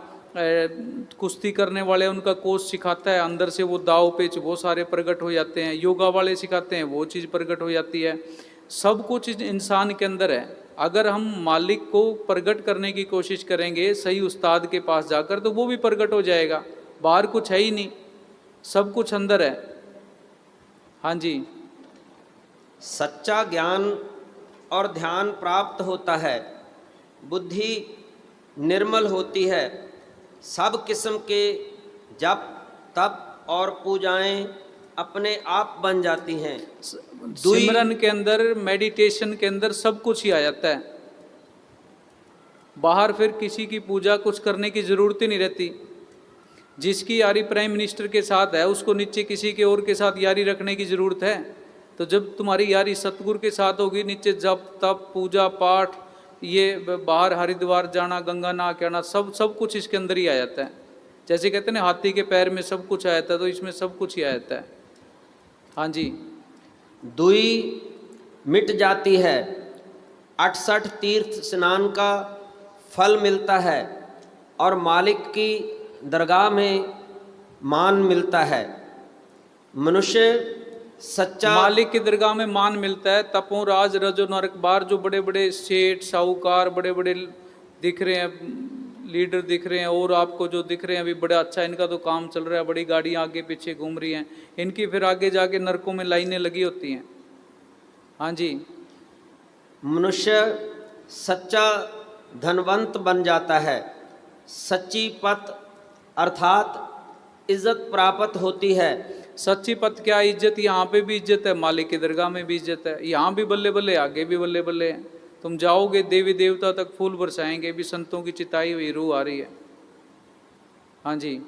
कुश्ती करने वाले उनका कोच सिखाता है, अंदर से वो दाव पेच वो सारे प्रकट हो जाते हैं। योगा वाले सिखाते हैं, वो चीज़ प्रकट हो जाती है। सब कुछ इंसान के अंदर है। अगर हम मालिक को प्रकट करने की कोशिश करेंगे सही उस्ताद के पास जाकर तो वो भी प्रकट हो जाएगा। बाहर कुछ है ही नहीं, सब कुछ अंदर है। हाँ जी। सच्चा ज्ञान और ध्यान प्राप्त होता है, बुद्धि निर्मल होती है, सब किस्म के जप तप और पूजाएं अपने आप बन जाती हैं। सिमरन के अंदर, मेडिटेशन के अंदर सब कुछ ही आ जाता है। बाहर फिर किसी की पूजा कुछ करने की जरूरत ही नहीं रहती। जिसकी यारी प्राइम मिनिस्टर के साथ है उसको नीचे किसी के और के साथ यारी रखने की जरूरत है? तो जब तुम्हारी यारी सतगुरु के साथ होगी, नीचे जप तप पूजा पाठ, ये बाहर हरिद्वार जाना, गंगा नहा के आना, सब कुछ इसके अंदर ही आ जाता है। जैसे कहते हैं ना हाथी के पैर में सब कुछ आ जाता है, तो इसमें सब कुछ ही आ जाता है। हाँ जी। दुई मिट जाती है, 68 तीर्थ स्नान का फल मिलता है और मालिक की दरगाह में मान मिलता है। मनुष्य सच्चा मालिक की दरगाह में मान मिलता है। तपों राज रजो नरक बार, जो बड़े बड़े सेठ साहूकार बड़े बड़े दिख रहे हैं, लीडर दिख रहे हैं, और आपको जो दिख रहे हैं अभी बड़ा अच्छा इनका तो काम चल रहा है, बड़ी गाड़ियाँ आगे पीछे घूम रही हैं, इनकी फिर आगे जाके नरकों में लाइनें लगी होती हैं। हाँ जी। मनुष्य सच्चा धनवंत बन जाता है, सच्ची पत अर्थात इज्जत प्राप्त होती है। सच्ची पथ क्या इज्जत? यहाँ पे भी इज्जत है, मालिक की दरगाह में भी इज्जत है। यहाँ भी बल्ले बल्ले, आगे भी बल्ले बल्ले है। तुम जाओगे देवी देवता तक फूल बरसाएंगे, भी संतों की चिताई हुई रूह आ रही है। हाँ जी।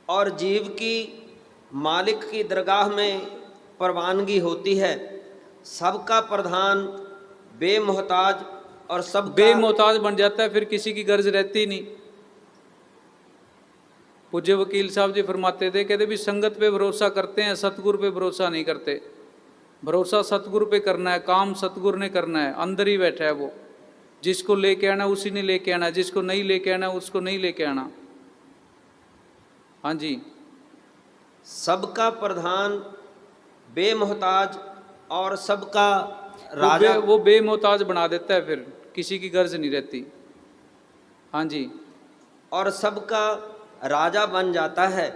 और जीव की मालिक की दरगाह में परवानगी होती है, सबका प्रधान बेमोहताज और सब बेमोहताज बन जाता है, फिर किसी की गर्ज रहती नहीं। पूज्य वकील साहब जी फरमाते थे, कहते भी संगत पे भरोसा करते हैं, सतगुरु पे भरोसा नहीं करते। भरोसा सतगुरु पे करना है, काम सतगुरु ने करना है, अंदर ही बैठा है वो। जिसको लेके आना उसी ने लेके आना, जिसको नहीं लेके आना उसको नहीं लेके आना। हाँ जी। सबका प्रधान बेमोहताज और सबका राजा वो बेमोहताज बना देता है, फिर किसी की गर्ज नहीं रहती। हाँ जी। और सबका राजा बन जाता है,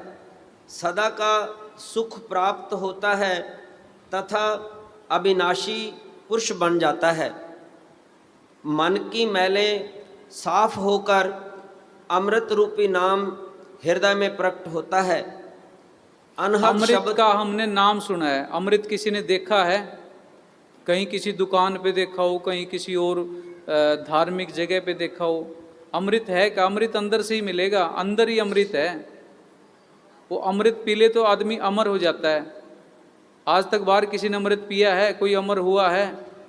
सदा का सुख प्राप्त होता है तथा अविनाशी पुरुष बन जाता है। मन की मैलें साफ होकर अमृत रूपी नाम हृदय में प्रकट होता है। अनहद अमृत शब्द का हमने नाम सुना है, अमृत किसी ने देखा है? कहीं किसी दुकान पे देखा हो, कहीं किसी और धार्मिक जगह पे देखा हो। अमृत है क्या? अमृत अंदर से ही मिलेगा, अंदर ही अमृत है। वो अमृत पी ले तो आदमी अमर हो जाता है। आज तक बाहर किसी ने अमृत पिया है? कोई अमर हुआ है?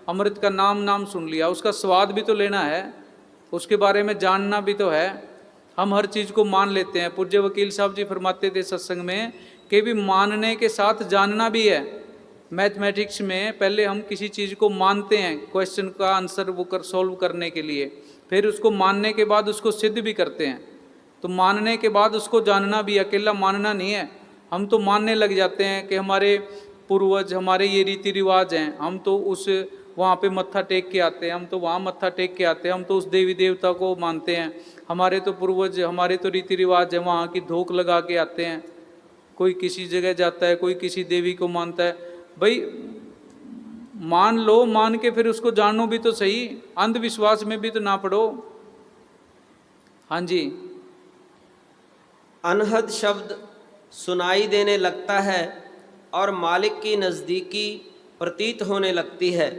अमृत का नाम सुन लिया, उसका स्वाद भी तो लेना है, उसके बारे में जानना भी तो है। हम हर चीज़ को मान लेते हैं। पूज्य वकील साहब जी फरमाते थे सत्संग में कि भी मानने के साथ जानना भी है। मैथमेटिक्स में पहले हम किसी चीज़ को मानते हैं, क्वेश्चन का आंसर वो सॉल्व करने के लिए, फिर उसको मानने के बाद उसको सिद्ध भी करते हैं। तो मानने के बाद उसको जानना भी, अकेला मानना नहीं है। हम तो मानने लग जाते हैं कि हमारे पूर्वज, हमारे ये रीति रिवाज हैं, हम तो उस वहाँ पे मत्था टेक के आते हैं, हम तो वहाँ मत्था टेक के आते हैं, हम तो उस देवी देवता को मानते हैं, हमारे तो पूर्वज, हमारे तो रीति रिवाज है, वहाँ की धोख लगा के आते हैं। कोई किसी जगह जाता है, कोई किसी देवी को मानता है। भाई मान लो, मान के फिर उसको जानो भी तो सही, अंधविश्वास में भी तो ना पड़ो। हाँ जी। अनहद शब्द सुनाई देने लगता है और मालिक की नज़दीकी प्रतीत होने लगती है।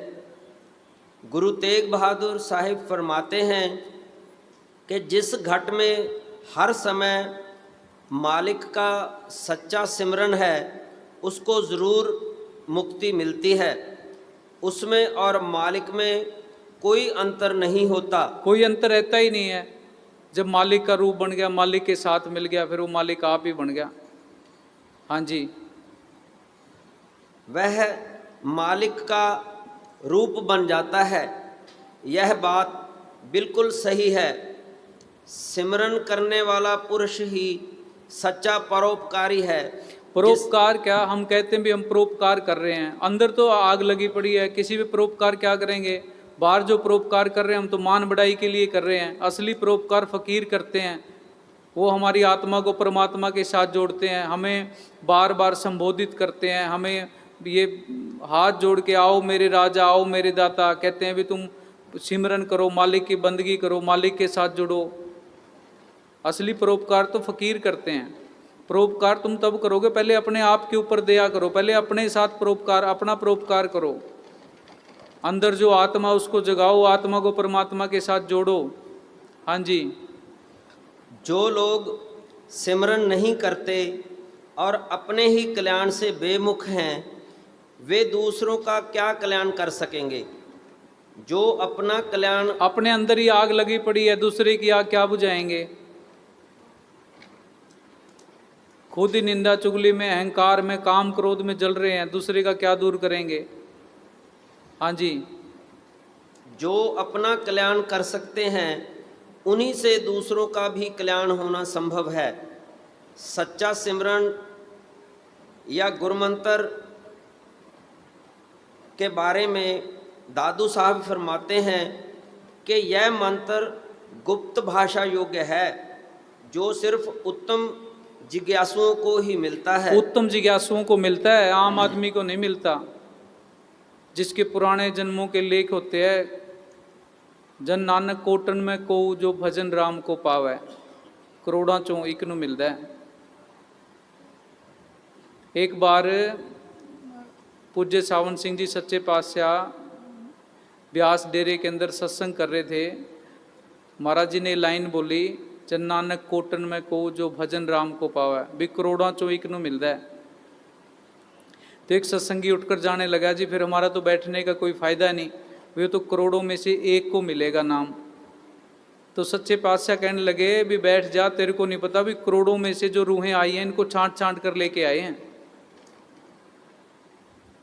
गुरु तेग बहादुर साहिब फरमाते हैं कि जिस घट में हर समय मालिक का सच्चा सिमरन है, उसको ज़रूर मुक्ति मिलती है। उसमें और मालिक में कोई अंतर नहीं होता। कोई अंतर रहता ही नहीं है। जब मालिक का रूप बन गया, मालिक के साथ मिल गया, फिर वो मालिक आप ही बन गया। हाँ जी, वह मालिक का रूप बन जाता है। यह बात बिल्कुल सही है। सिमरन करने वाला पुरुष ही सच्चा परोपकारी है। परोपकार क्या, हम कहते हैं भी हम परोपकार कर रहे हैं, अंदर तो आग लगी पड़ी है। किसी भी परोपकार क्या करेंगे? बाहर जो परोपकार कर रहे हैं हम तो मान बढ़ाई के लिए कर रहे हैं। असली परोपकार फकीर करते हैं, वो हमारी आत्मा को परमात्मा के साथ जोड़ते हैं, हमें बार बार संबोधित करते हैं, हमें ये हाथ जोड़ के आओ मेरे राजा, आओ मेरे दाता, कहते हैं भी तुम सिमरन करो, मालिक की बंदगी करो, मालिक के साथ जुड़ो। असली परोपकार तो फकीर करते हैं। परोपकार तुम तब करोगे, पहले अपने आप के ऊपर दया करो, पहले अपने साथ परोपकार, अपना परोपकार करो। अंदर जो आत्मा उसको जगाओ, आत्मा को परमात्मा के साथ जोड़ो। हाँ जी, जो लोग सिमरन नहीं करते और अपने ही कल्याण से बेमुख हैं, वे दूसरों का क्या कल्याण कर सकेंगे? जो अपना कल्याण, अपने अंदर ही आग लगी पड़ी है, दूसरे की आग क्या बुझाएंगे? खुद ही निंदा चुगली में, अहंकार में, काम क्रोध में जल रहे हैं, दूसरे का क्या दूर करेंगे? हाँ जी, जो अपना कल्याण कर सकते हैं उन्हीं से दूसरों का भी कल्याण होना संभव है। सच्चा सिमरन या गुरुमंत्र के बारे में दादू साहब फरमाते हैं कि यह मंत्र गुप्त भाषा योग्य है, जो सिर्फ उत्तम जिज्ञासुओं को ही मिलता है। उत्तम जिज्ञासुओं को मिलता है, आम आदमी को नहीं मिलता। जिसके पुराने जन्मों के लेख होते हैं, जन नानक कोटन में को जो भजन राम को पावै, करोड़ों चों एक नू मिलता है। एक बार पूज्य सावन सिंह जी सच्चे पातशाह ब्यास डेरे के अंदर सत्संग कर रहे थे। महाराज जी ने लाइन बोली, जन नानक कोटन में को जो भजन राम को पावै, भी करोड़ों चों एक नू मिलता है। तो एक सत्संगी उठकर जाने लगा, जी फिर हमारा तो बैठने का कोई फायदा नहीं, वे तो करोड़ों में से एक को मिलेगा नाम। तो सच्चे पातशाह कहने लगे, भी बैठ जा, तेरे को नहीं पता भी करोड़ों में से जो रूहें आई हैं इनको छांट छांट कर लेके आए हैं।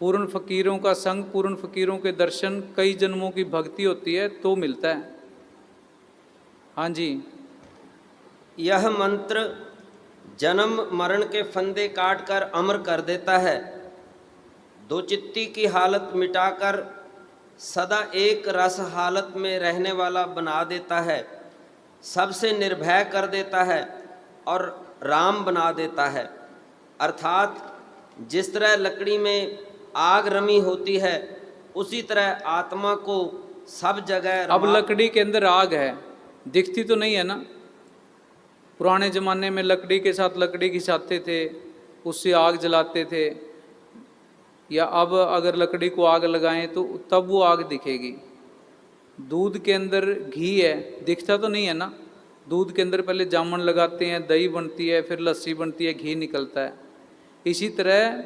पूर्ण फकीरों का संग, पूर्ण फकीरों के दर्शन, कई जन्मों की भक्ति होती है तो मिलता है। हाँ जी, यह मंत्र जन्म मरण के फंदे काट कर अमर कर देता है। दो चित्ती की हालत मिटाकर सदा एक रस हालत में रहने वाला बना देता है। सबसे निर्भय कर देता है और राम बना देता है। अर्थात जिस तरह लकड़ी में आग रमी होती है, उसी तरह आत्मा को सब जगह अब लकड़ी के अंदर आग है, दिखती तो नहीं है ना। पुराने ज़माने में लकड़ी के साथ लकड़ी घिसाते थे, उससे आग जलाते थे। या अब अगर लकड़ी को आग लगाएं तो तब वो आग दिखेगी। दूध के अंदर घी है, दिखता तो नहीं है ना। दूध के अंदर पहले जामन लगाते हैं, दही बनती है, फिर लस्सी बनती है, घी निकलता है। इसी तरह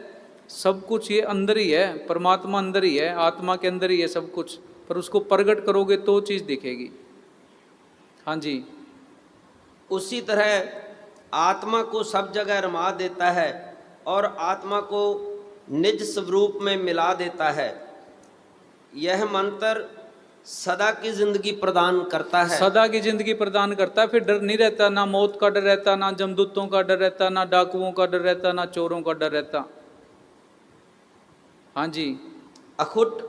सब कुछ ये अंदर ही है, परमात्मा अंदर ही है, आत्मा के अंदर ही है सब कुछ, पर उसको प्रगट करोगे तो चीज़ दिखेगी। हाँ जी, उसी तरह आत्मा को सब जगह रमा देता है और आत्मा को निज स्वरूप में मिला देता है। यह मंत्र सदा की जिंदगी प्रदान करता है। सदा की जिंदगी प्रदान करता है। फिर डर नहीं रहता, ना मौत का डर रहता, ना जमदूतों का डर रहता, ना डाकुओं का डर रहता, ना चोरों का डर रहता। हाँ जी, अखुट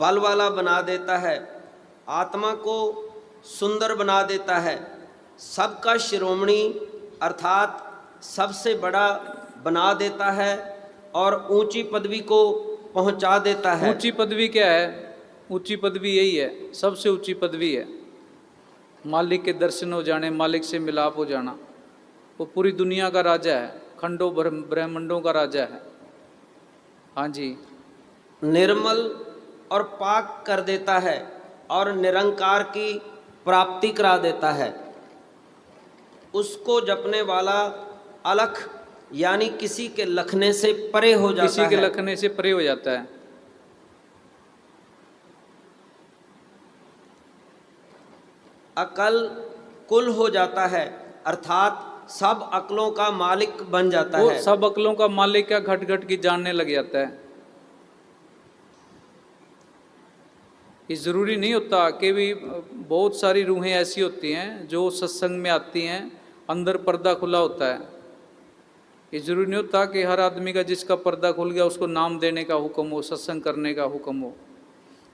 बल वाला बना देता है, आत्मा को सुंदर बना देता है, सबका शिरोमणि अर्थात सबसे बड़ा बना देता है और ऊंची पदवी को पहुंचा देता है। ऊंची पदवी क्या है? ऊंची पदवी यही है, सबसे ऊंची पदवी है मालिक के दर्शन हो जाने, मालिक से मिलाप हो जाना। वो पूरी दुनिया का राजा है, खंडों ब्रह्मांडों का राजा है। हाँ जी, निर्मल और पाक कर देता है और निरंकार की प्राप्ति करा देता है। उसको जपने वाला अलख यानी किसी के लखने से परे हो जाता किसी के है। लखने से परे हो जाता है। अकल कुल हो जाता है, अर्थात सब अकलों का मालिक बन जाता वो है। सब अकलों का मालिक क्या घट घट की जानने लग जाता है। ये ज़रूरी नहीं होता कि भी बहुत सारी रूहें ऐसी होती हैं जो सत्संग में आती हैं, अंदर पर्दा खुला होता है। ये ज़रूरी नहीं होता कि हर आदमी का जिसका पर्दा खुल गया उसको नाम देने का हुक्म हो, सत्संग करने का हुक्म हो।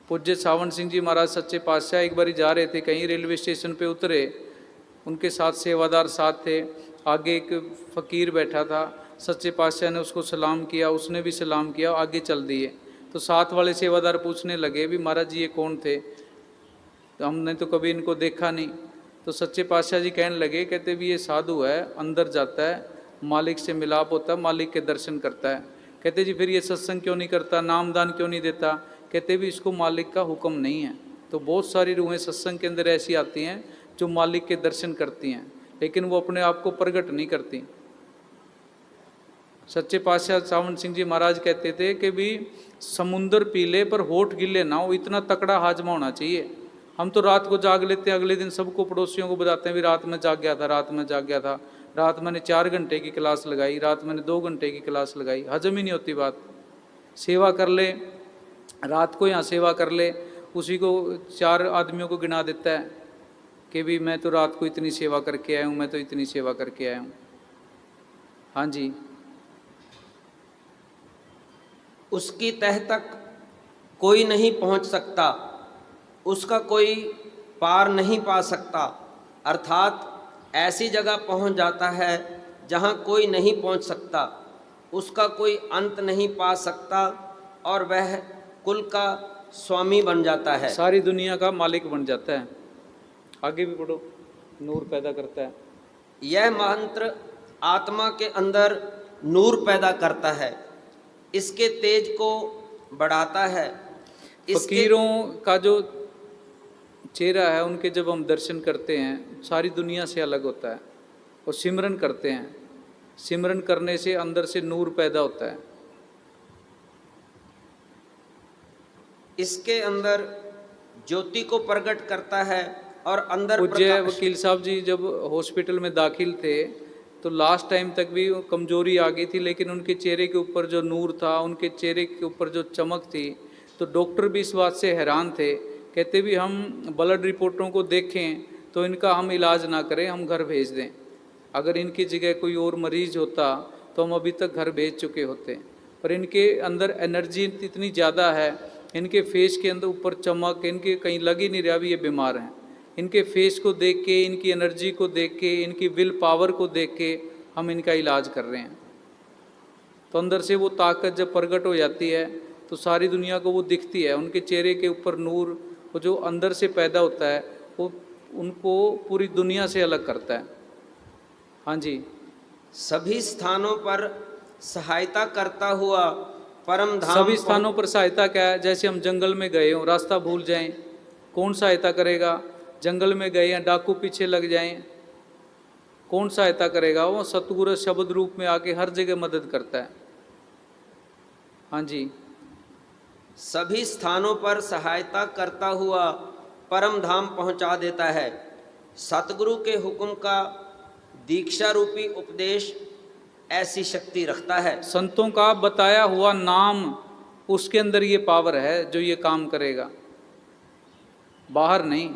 पूज्य सावन सिंह जी महाराज सच्चे पातशाह एक बारी जा रहे थे, कहीं रेलवे स्टेशन पे उतरे, उनके साथ सेवादार साथ थे, आगे एक फ़कीर बैठा था। सच्चे पातशाह ने उसको सलाम किया, उसने भी सलाम किया, आगे चल दिए। तो साथ वाले सेवादार पूछने लगे भी महाराज जी ये कौन थे, तो हमने तो कभी इनको देखा नहीं। तो सच्चे पातशाह जी कहने लगे, कहते भी ये साधु है, अंदर जाता है, मालिक से मिलाप होता है, मालिक के दर्शन करता है। कहते जी फिर ये सत्संग क्यों नहीं करता, नामदान क्यों नहीं देता? कहते भी इसको मालिक का हुक्म नहीं है। तो बहुत सारी रूहें सत्संग के अंदर ऐसी आती हैं जो मालिक के दर्शन करती हैं, लेकिन वो अपने आप को प्रकट नहीं करती। सच्चे पातशाह सावन सिंह जी महाराज कहते थे कि भी समुंदर पी ले पर होठ गिले ना हो, इतना तकड़ा हाजमा होना चाहिए। हम तो रात को जाग लेते हैं, अगले दिन सबको पड़ोसियों को बताते हैं भी रात में जाग गया था, रात में जाग गया था, रात मैंने 4 घंटे की क्लास लगाई, रात मैंने 2 घंटे की क्लास लगाई। हजम ही नहीं होती बात। सेवा कर ले, रात को यहाँ सेवा कर ले, उसी को 4 आदमियों को गिना देता है कि भी मैं तो रात को इतनी सेवा करके आया हूँ, मैं तो इतनी सेवा करके आया हूँ। हाँ जी। उसकी तह तक कोई नहीं पहुंच सकता, उसका कोई पार नहीं पा सकता, अर्थात ऐसी जगह पहुंच जाता है जहां कोई नहीं पहुंच सकता, उसका कोई अंत नहीं पा सकता और वह कुल का स्वामी बन जाता है, सारी दुनिया का मालिक बन जाता है। आगे भी पढ़ो। नूर पैदा करता है। यह मंत्र आत्मा के अंदर नूर पैदा करता है, इसके तेज को बढ़ाता है। फकीरों का जो चेहरा है, उनके जब हम दर्शन करते हैं सारी दुनिया से अलग होता है। और सिमरन करते हैं, सिमरन करने से अंदर से नूर पैदा होता है। इसके अंदर ज्योति को प्रकट करता है और अंदर पूज्य वकील साहब जी जब हॉस्पिटल में दाखिल थे तो लास्ट टाइम तक भी कमजोरी आ गई थी, लेकिन उनके चेहरे के ऊपर जो नूर था, उनके चेहरे के ऊपर जो चमक थी, तो डॉक्टर भी इस बात से हैरान थे। कहते भी हम ब्लड रिपोर्टों को देखें तो इनका हम इलाज ना करें, हम घर भेज दें। अगर इनकी जगह कोई और मरीज होता तो हम अभी तक घर भेज चुके होते। पर इनके अंदर एनर्जी इतनी ज़्यादा है, इनके फेस के अंदर ऊपर चमक, इनके कहीं लग ही नहीं रहा भी ये बीमार हैं। इनके फेस को देख के, इनकी एनर्जी को देख के, इनकी विल पावर को देख के हम इनका इलाज कर रहे हैं। तो अंदर से वो ताकत जब प्रकट हो जाती है तो सारी दुनिया को वो दिखती है। उनके चेहरे के ऊपर नूर वो जो अंदर से पैदा होता है वो उनको पूरी दुनिया से अलग करता है। हाँ जी। सभी स्थानों पर सहायता करता हुआ परम धाम। सभी स्थानों पर सहायता क्या है? जैसे हम जंगल में गए हों, रास्ता भूल जाएं, कौन सहायता करेगा? जंगल में गए हैं, डाकू पीछे लग जाएं, कौन सहायता करेगा? वो सतगुरु शब्द रूप में आके हर जगह मदद करता है। हाँ जी। सभी स्थानों पर सहायता करता हुआ परम धाम पहुंचा देता है। सतगुरु के हुक्म का दीक्षा रूपी उपदेश ऐसी शक्ति रखता है। संतों का बताया हुआ नाम, उसके अंदर ये पावर है जो ये काम करेगा, बाहर नहीं।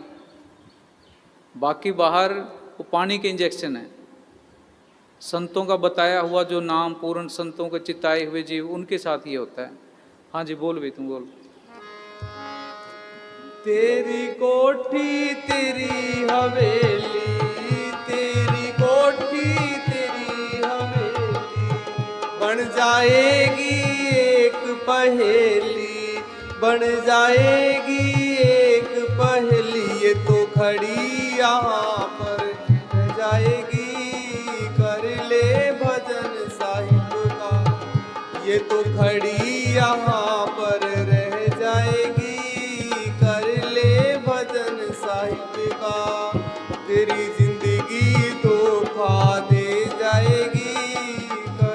बाकी बाहर वो पानी के इंजेक्शन है। संतों का बताया हुआ जो नाम, पूर्ण संतों के चिताए हुए जीव, उनके साथ ये होता है। हाँ जी, बोल भी तुम बोल। तेरी कोठी तेरी हवेली, तेरी कोठी तेरी हवेली बन जाएगी एक पहेली, बन जाएगी एक पहेली। ये तो खड़ी यहाँ पर रह जाएगी, कर ले भजन साहिब का। ये तो खड़ी यहाँ पर रह जाएगी, कर ले भजन साहिब का। तेरी जिंदगी धोखा दे जाएगी, कर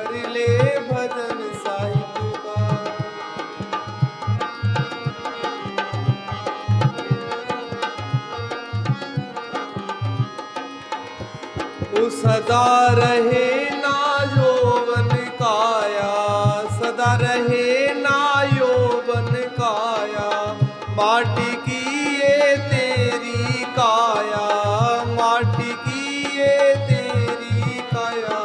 सदा रहे ना यौवन काया, सदा रहे ना यौवन काया, माटी की ये तेरी काया, माटी की ये तेरी काया,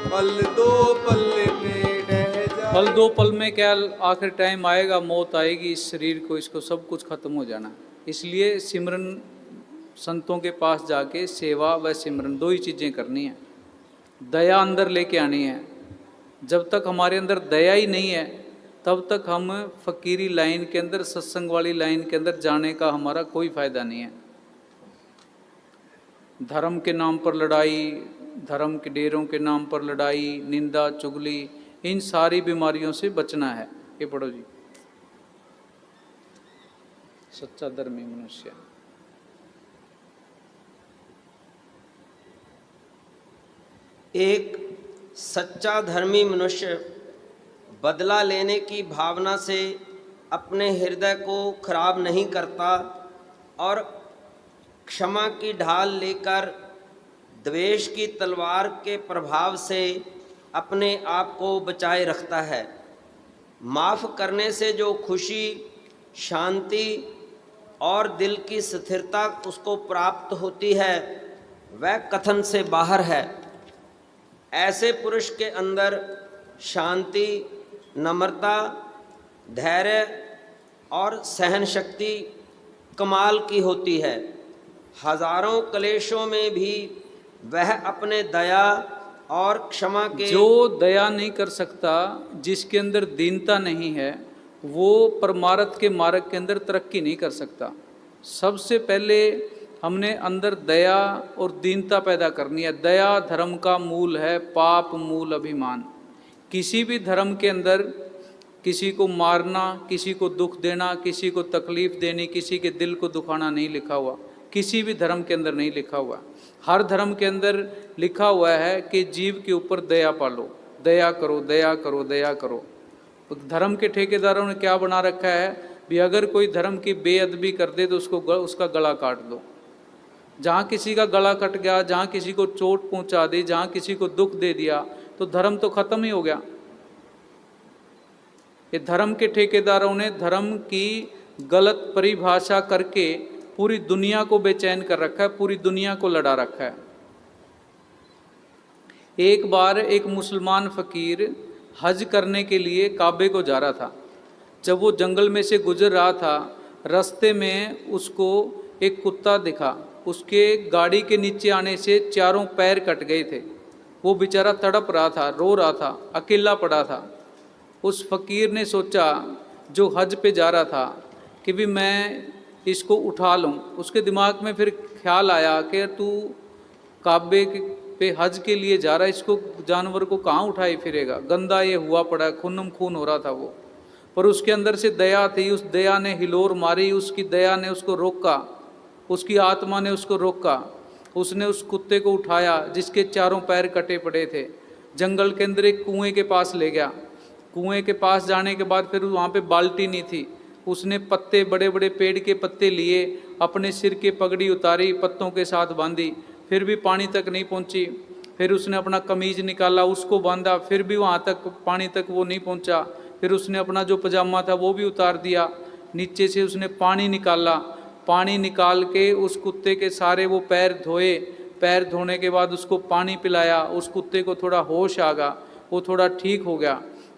पल दो पल में ढह जाए। पल दो पल में क्या, आखिर टाइम आएगा, मौत आएगी इस शरीर को, इसको सब कुछ खत्म हो जाना। इसलिए सिमरन, संतों के पास जाके सेवा व सिमरन दो ही चीज़ें करनी है। दया अंदर लेके आनी है। जब तक हमारे अंदर दया ही नहीं है तब तक हम फकीरी लाइन के अंदर, सत्संग वाली लाइन के अंदर जाने का हमारा कोई फायदा नहीं है। धर्म के नाम पर लड़ाई, धर्म के डेरों के नाम पर लड़ाई, निंदा चुगली, इन सारी बीमारियों से बचना है। ये पढ़ो जी। सच्चा धर्मी मनुष्य, एक सच्चा धर्मी मनुष्य बदला लेने की भावना से अपने हृदय को खराब नहीं करता और क्षमा की ढाल लेकर द्वेष की तलवार के प्रभाव से अपने आप को बचाए रखता है। माफ़ करने से जो खुशी, शांति और दिल की स्थिरता उसको प्राप्त होती है वह कथन से बाहर है। ऐसे पुरुष के अंदर शांति, नम्रता, धैर्य और सहन शक्ति कमाल की होती है। हजारों क्लेशों में भी वह अपने दया और क्षमा के, जो दया नहीं कर सकता, जिसके अंदर दीनता नहीं है, वो परमार्थ के मार्ग के अंदर तरक्की नहीं कर सकता। सबसे पहले हमने अंदर दया और दीनता पैदा करनी है। दया धर्म का मूल है, पाप मूल अभिमान। किसी भी धर्म के अंदर किसी को मारना, किसी को दुख देना, किसी को तकलीफ देनी, किसी के दिल को दुखाना नहीं लिखा हुआ। किसी भी धर्म के अंदर नहीं लिखा हुआ। हर धर्म के अंदर लिखा हुआ है कि जीव के ऊपर दया पालो, दया करो, दया करो, दया करो। धर्म के ठेकेदारों ने क्या बना रखा है भी, अगर कोई धर्म की बेअदबी कर दे तो उसका गला काट दो। जहाँ किसी का गला कट गया, जहाँ किसी को चोट पहुँचा दी, जहाँ किसी को दुख दे दिया, तो धर्म तो खत्म ही हो गया। ये धर्म के ठेकेदारों ने धर्म की गलत परिभाषा करके पूरी दुनिया को बेचैन कर रखा है, पूरी दुनिया को लड़ा रखा है। एक बार एक मुसलमान फकीर हज करने के लिए काबे को जा रहा था। जब वो जंगल में से गुजर रहा था, रास्ते में उसको एक कुत्ता दिखा। उसके गाड़ी के नीचे आने से चारों पैर कट गए थे। वो बेचारा तड़प रहा था, रो रहा था, अकेला पड़ा था। उस फकीर ने सोचा, जो हज पे जा रहा था, कि भी मैं इसको उठा लूँ। उसके दिमाग में फिर ख्याल आया कि तू काबे पे हज के लिए जा रहा है, इसको जानवर को कहाँ उठाए फिरेगा, गंदा ये हुआ पड़ा, खूनम खून हो रहा था वो। पर उसके अंदर से दया थी, उस दया ने हिलोर मारी, उसकी दया ने उसको रोका, उसकी आत्मा ने उसको रोका। उसने उस कुत्ते को उठाया जिसके चारों पैर कटे पड़े थे, जंगल के अंदर एक कुएं के पास ले गया। कुएं के पास जाने के बाद फिर वहाँ पे बाल्टी नहीं थी। उसने पत्ते, बड़े बड़े पेड़ के पत्ते लिए, अपने सिर के पगड़ी उतारी, पत्तों के साथ बांधी, फिर भी पानी तक नहीं पहुँची। फिर उसने अपना कमीज निकाला, उसको बांधा, फिर भी वहाँ तक पानी तक वो नहीं पहुँचा। फिर उसने अपना जो पजामा था वो भी उतार दिया, नीचे से उसने पानी निकाला। पानी निकाल के उस कुत्ते के सारे वो पैर धोए। पैर धोने के बाद उसको पानी पिलाया। उस कुत्ते को थोड़ा होश आ गया, वो थोड़ा ठीक हो गया।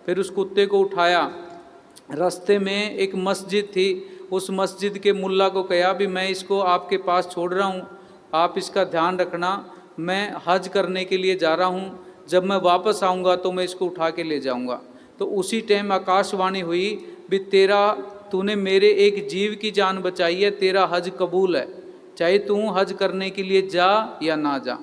फिर उस कुत्ते को उठाया। रास्ते में एक मस्जिद थी, उस मस्जिद के मुल्ला को कहा भी मैं इसको आपके पास छोड़ रहा हूँ, आप इसका ध्यान रखना, मैं हज करने के लिए जा रहा हूँ, जब मैं वापस आऊँगा तो मैं इसको उठा के ले जाऊँगा। तो उसी टाइम आकाशवाणी हुई भी, तूने मेरे एक जीव की जान बचाई है, तेरा हज कबूल है, चाहे तू हज करने के लिए जा या ना जा।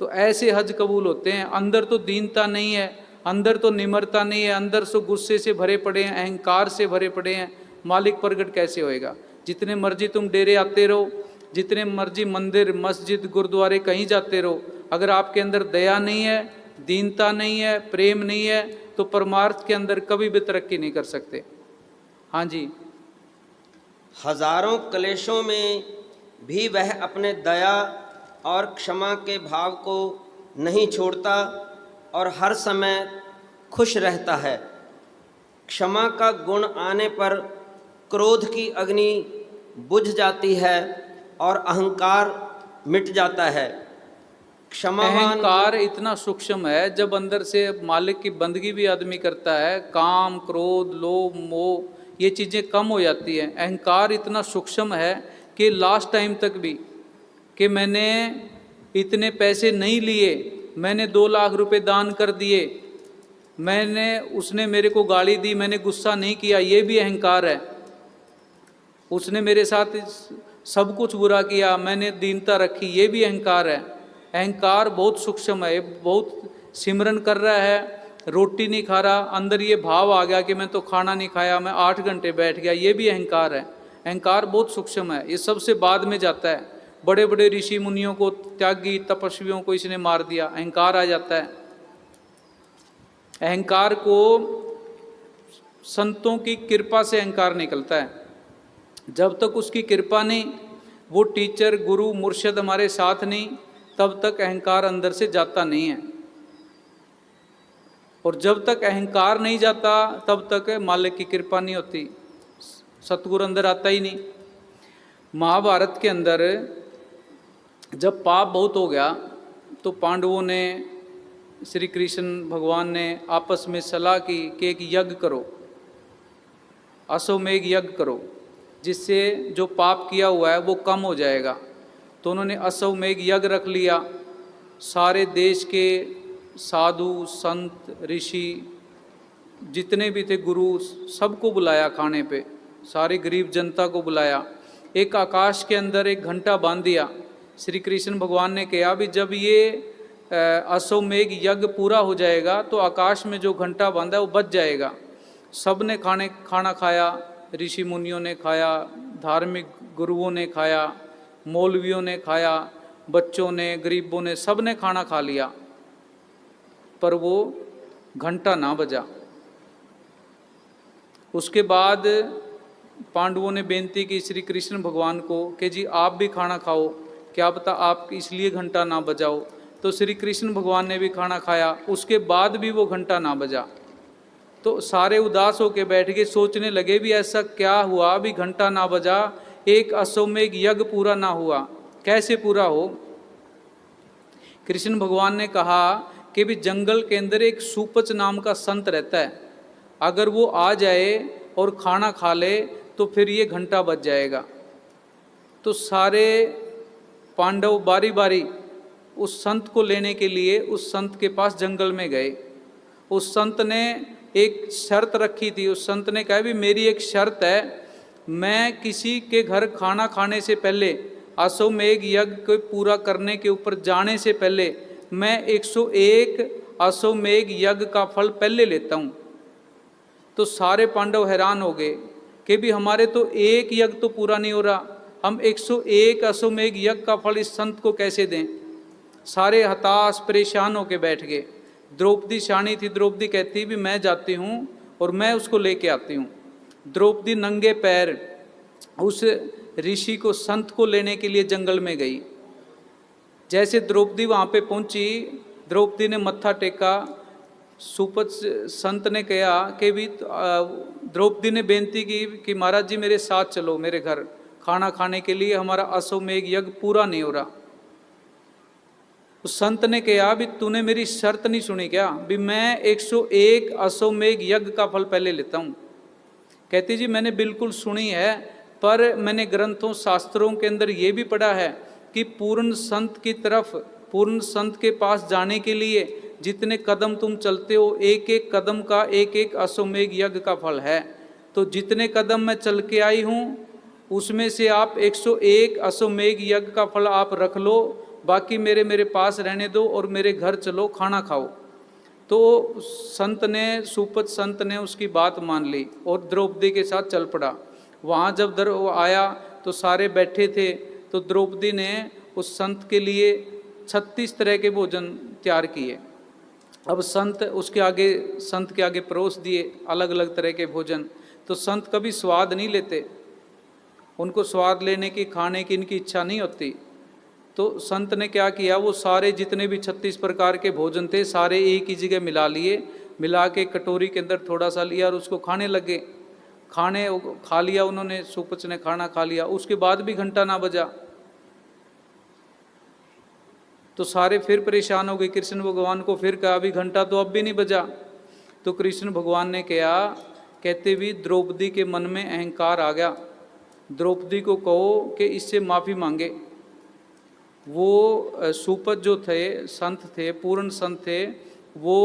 तो ऐसे हज कबूल होते हैं। अंदर तो दीनता नहीं है, अंदर तो निम्रता नहीं है, अंदर से गुस्से से भरे पड़े हैं, अहंकार से भरे पड़े हैं, मालिक प्रगट कैसे होएगा? जितने मर्जी तुम डेरे आते रहो, जितने मर्जी मंदिर, मस्जिद, गुरुद्वारे कहीं जाते रहो, अगर आपके अंदर दया नहीं है, दीनता नहीं है, प्रेम नहीं है, तो परमार्थ के अंदर कभी भी तरक्की नहीं कर सकते। हाँ जी। हजारों क्लेशों में भी वह अपने दया और क्षमा के भाव को नहीं छोड़ता और हर समय खुश रहता है। क्षमा का गुण आने पर क्रोध की अग्नि बुझ जाती है और अहंकार मिट जाता है। क्षमावान अहंकार इतना सूक्ष्म है, जब अंदर से मालिक की बंदगी भी आदमी करता है, काम, क्रोध, लोभ, मोह ये चीज़ें कम हो जाती हैं। अहंकार इतना सूक्ष्म है कि लास्ट टाइम तक भी कि मैंने इतने पैसे नहीं लिए, मैंने 2 लाख रुपए दान कर दिए, उसने मेरे को गाली दी, मैंने गुस्सा नहीं किया, ये भी अहंकार है। उसने मेरे साथ सब कुछ बुरा किया, मैंने दीनता रखी, ये भी अहंकार है। अहंकार बहुत सूक्ष्म है। बहुत सिमरन कर रहा है, रोटी नहीं खा रहा, अंदर ये भाव आ गया कि मैं तो खाना नहीं खाया, मैं 8 घंटे बैठ गया, ये भी अहंकार है। अहंकार बहुत सूक्ष्म है, ये सबसे बाद में जाता है। बड़े बड़े ऋषि मुनियों को, त्यागी तपस्वियों को इसने मार दिया, अहंकार आ जाता है। अहंकार को संतों की कृपा से अहंकार निकलता है। जब तक उसकी कृपा नहीं, वो टीचर, गुरु, मुर्शिद हमारे साथ नहीं, तब तक अहंकार अंदर से जाता नहीं है। और जब तक अहंकार नहीं जाता तब तक मालिक की कृपा नहीं होती, सतगुरु अंदर आता ही नहीं। महाभारत के अंदर जब पाप बहुत हो गया तो पांडवों ने, श्री कृष्ण भगवान ने आपस में सलाह की कि एक यज्ञ करो, अश्वमेध यज्ञ करो, जिससे जो पाप किया हुआ है वो कम हो जाएगा। तो उन्होंने अश्वमेध यज्ञ रख लिया। सारे देश के साधु, संत, ऋषि जितने भी थे, गुरु, सबको बुलाया खाने पे, सारी गरीब जनता को बुलाया। एक आकाश के अंदर एक घंटा बांध दिया। श्री कृष्ण भगवान ने कहा भी जब ये अश्वमेध यज्ञ पूरा हो जाएगा तो आकाश में जो घंटा बांधा है वो बच जाएगा। सब ने खाना खाया, ऋषि मुनियों ने खाया, धार्मिक गुरुओं ने खाया, मौलवियों ने खाया, बच्चों ने, गरीबों ने, सब ने खाना खा लिया, पर वो घंटा ना बजा। उसके बाद पांडवों ने बेनती की श्री कृष्ण भगवान को कि जी आप भी खाना खाओ, क्या पता आप इसलिए घंटा ना बजाओ। तो श्री कृष्ण भगवान ने भी खाना खाया, उसके बाद भी वो घंटा ना बजा। तो सारे उदास होकर बैठ गए, सोचने लगे भी ऐसा क्या हुआ भी घंटा ना बजा, एक अश्वमेध यज्ञ पूरा ना हुआ, कैसे पूरा हो। कृष्ण भगवान ने कहा कि भी जंगल के अंदर एक सुपच नाम का संत रहता है, अगर वो आ जाए और खाना खा ले तो फिर ये घंटा बज जाएगा। तो सारे पांडव बारी बारी उस संत को लेने के लिए उस संत के पास जंगल में गए। उस संत ने एक शर्त रखी थी। उस संत ने कहा भी मेरी एक शर्त है, मैं किसी के घर खाना खाने से पहले, अश्वमेध यज्ञ को पूरा करने के ऊपर जाने से पहले मैं 101 अश्वमेध यज्ञ का फल पहले लेता हूँ। तो सारे पांडव हैरान हो गए कि भी हमारे तो एक यज्ञ तो पूरा नहीं हो रहा, हम 101 अश्वमेध यज्ञ का फल इस संत को कैसे दें। सारे हताश परेशान होकर बैठ गए। द्रौपदी शानी थी, द्रौपदी कहती भी मैं जाती हूँ और मैं उसको लेके आती हूँ। द्रौपदी नंगे पैर उस ऋषि को, संत को लेने के लिए जंगल में गई। जैसे द्रौपदी वहाँ पे पहुँची, द्रौपदी ने मत्था टेका। सुपच संत ने कहा कि भी द्रौपदी ने बेनती की कि महाराज जी मेरे साथ चलो मेरे घर खाना खाने के लिए, हमारा अश्वमेध यज्ञ पूरा नहीं हो रहा। उस संत ने कहा भी तूने मेरी शर्त नहीं सुनी क्या, भी मैं 101 अश्वमेध यज्ञ का फल पहले लेता हूँ। कहती जी मैंने बिल्कुल सुनी है, पर मैंने ग्रंथों शास्त्रों के अंदर ये भी पढ़ा है कि पूर्ण संत की तरफ, पूर्ण संत के पास जाने के लिए जितने कदम तुम चलते हो, एक एक कदम का एक एक अश्वमेध यज्ञ का फल है। तो जितने कदम मैं चल के आई हूँ उसमें से आप 101 अश्वमेध यज्ञ का फल आप रख लो, बाकी मेरे पास रहने दो और मेरे घर चलो खाना खाओ। तो संत ने, सुपच संत ने उसकी बात मान ली और द्रौपदी के साथ चल पड़ा। वहाँ जब वो आया तो सारे बैठे थे, तो द्रौपदी ने उस संत के लिए 36 तरह के भोजन तैयार किए। अब संत के आगे परोस दिए अलग अलग तरह के भोजन। तो संत कभी स्वाद नहीं लेते, उनको स्वाद लेने की, खाने की इनकी इच्छा नहीं होती। तो संत ने क्या किया, वो सारे जितने भी 36 प्रकार के भोजन थे सारे एक ही जगह मिला लिए, मिला के कटोरी के अंदर थोड़ा सा लिया और उसको खाने लगे। खा लिया उन्होंने, सुपच ने खाना खा लिया, उसके बाद भी घंटा ना बजा तो सारे फिर परेशान हो गए। कृष्ण भगवान को फिर कहा अभी घंटा तो अब भी नहीं बजा। तो कृष्ण भगवान ने कहा, कहते भी द्रौपदी के मन में अहंकार आ गया, द्रौपदी को कहो कि इससे माफ़ी मांगे। वो सुपच जो थे, संत थे, पूर्ण संत थे, वो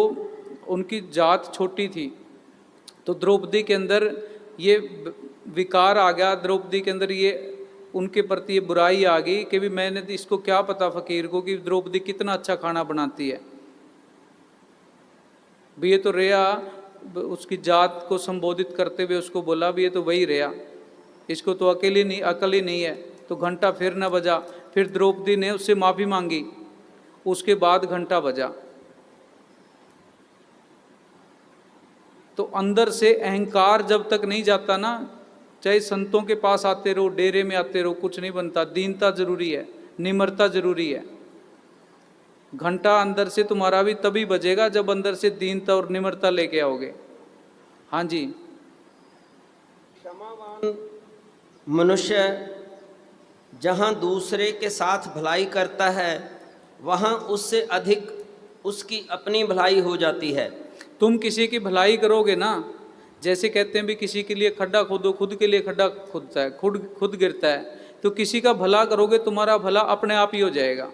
उनकी जात छोटी थी, तो द्रौपदी के अंदर ये विकार आ गया, द्रौपदी के अंदर ये उनके प्रति ये बुराई आ गई कि भी मैंने तो इसको क्या पता फकीर को कि द्रौपदी कितना अच्छा खाना बनाती है। भी ये तो रेया, उसकी जात को संबोधित करते हुए उसको बोला भी ये तो वही रेया, इसको तो अकल ही नहीं है। तो घंटा फिर न बजा, फिर द्रौपदी ने उससे माफ़ी मांगी, उसके बाद घंटा बजा। तो अंदर से अहंकार जब तक नहीं जाता ना, चाहे संतों के पास आते रहो, डेरे में आते रहो, कुछ नहीं बनता। दीनता जरूरी है, निम्रता जरूरी है। घंटा अंदर से तुम्हारा भी तभी बजेगा जब अंदर से दीनता और निम्रता लेके आओगे। हाँ जी। क्षमावान मनुष्य जहाँ दूसरे के साथ भलाई करता है वहाँ उससे अधिक उसकी अपनी भलाई हो जाती है। तुम किसी की भलाई करोगे ना, जैसे कहते हैं भी किसी के लिए खड्डा खोदो, खुद के लिए खड्डा खोदता है, खुद गिरता है। तो किसी का भला करोगे, तुम्हारा भला अपने आप ही हो जाएगा,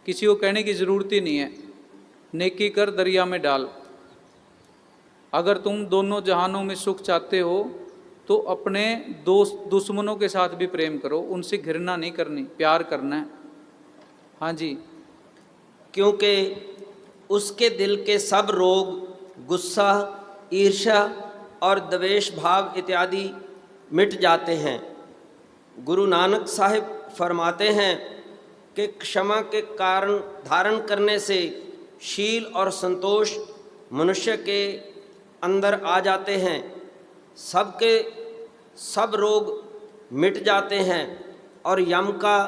किसी को कहने की ज़रूरत ही नहीं है। नेकी कर दरिया में डाल। अगर तुम दोनों जहानों में सुख चाहते हो तो अपने दोस्त दुश्मनों के साथ भी प्रेम करो, उनसे घृणा नहीं करनी, प्यार करना है। हाँ जी। क्योंकि उसके दिल के सब रोग, गुस्सा, ईर्ष्या और द्वेष भाव इत्यादि मिट जाते हैं। गुरु नानक साहिब फरमाते हैं कि क्षमा के कारण धारण करने से शील और संतोष मनुष्य के अंदर आ जाते हैं, सबके सब रोग मिट जाते हैं और यम का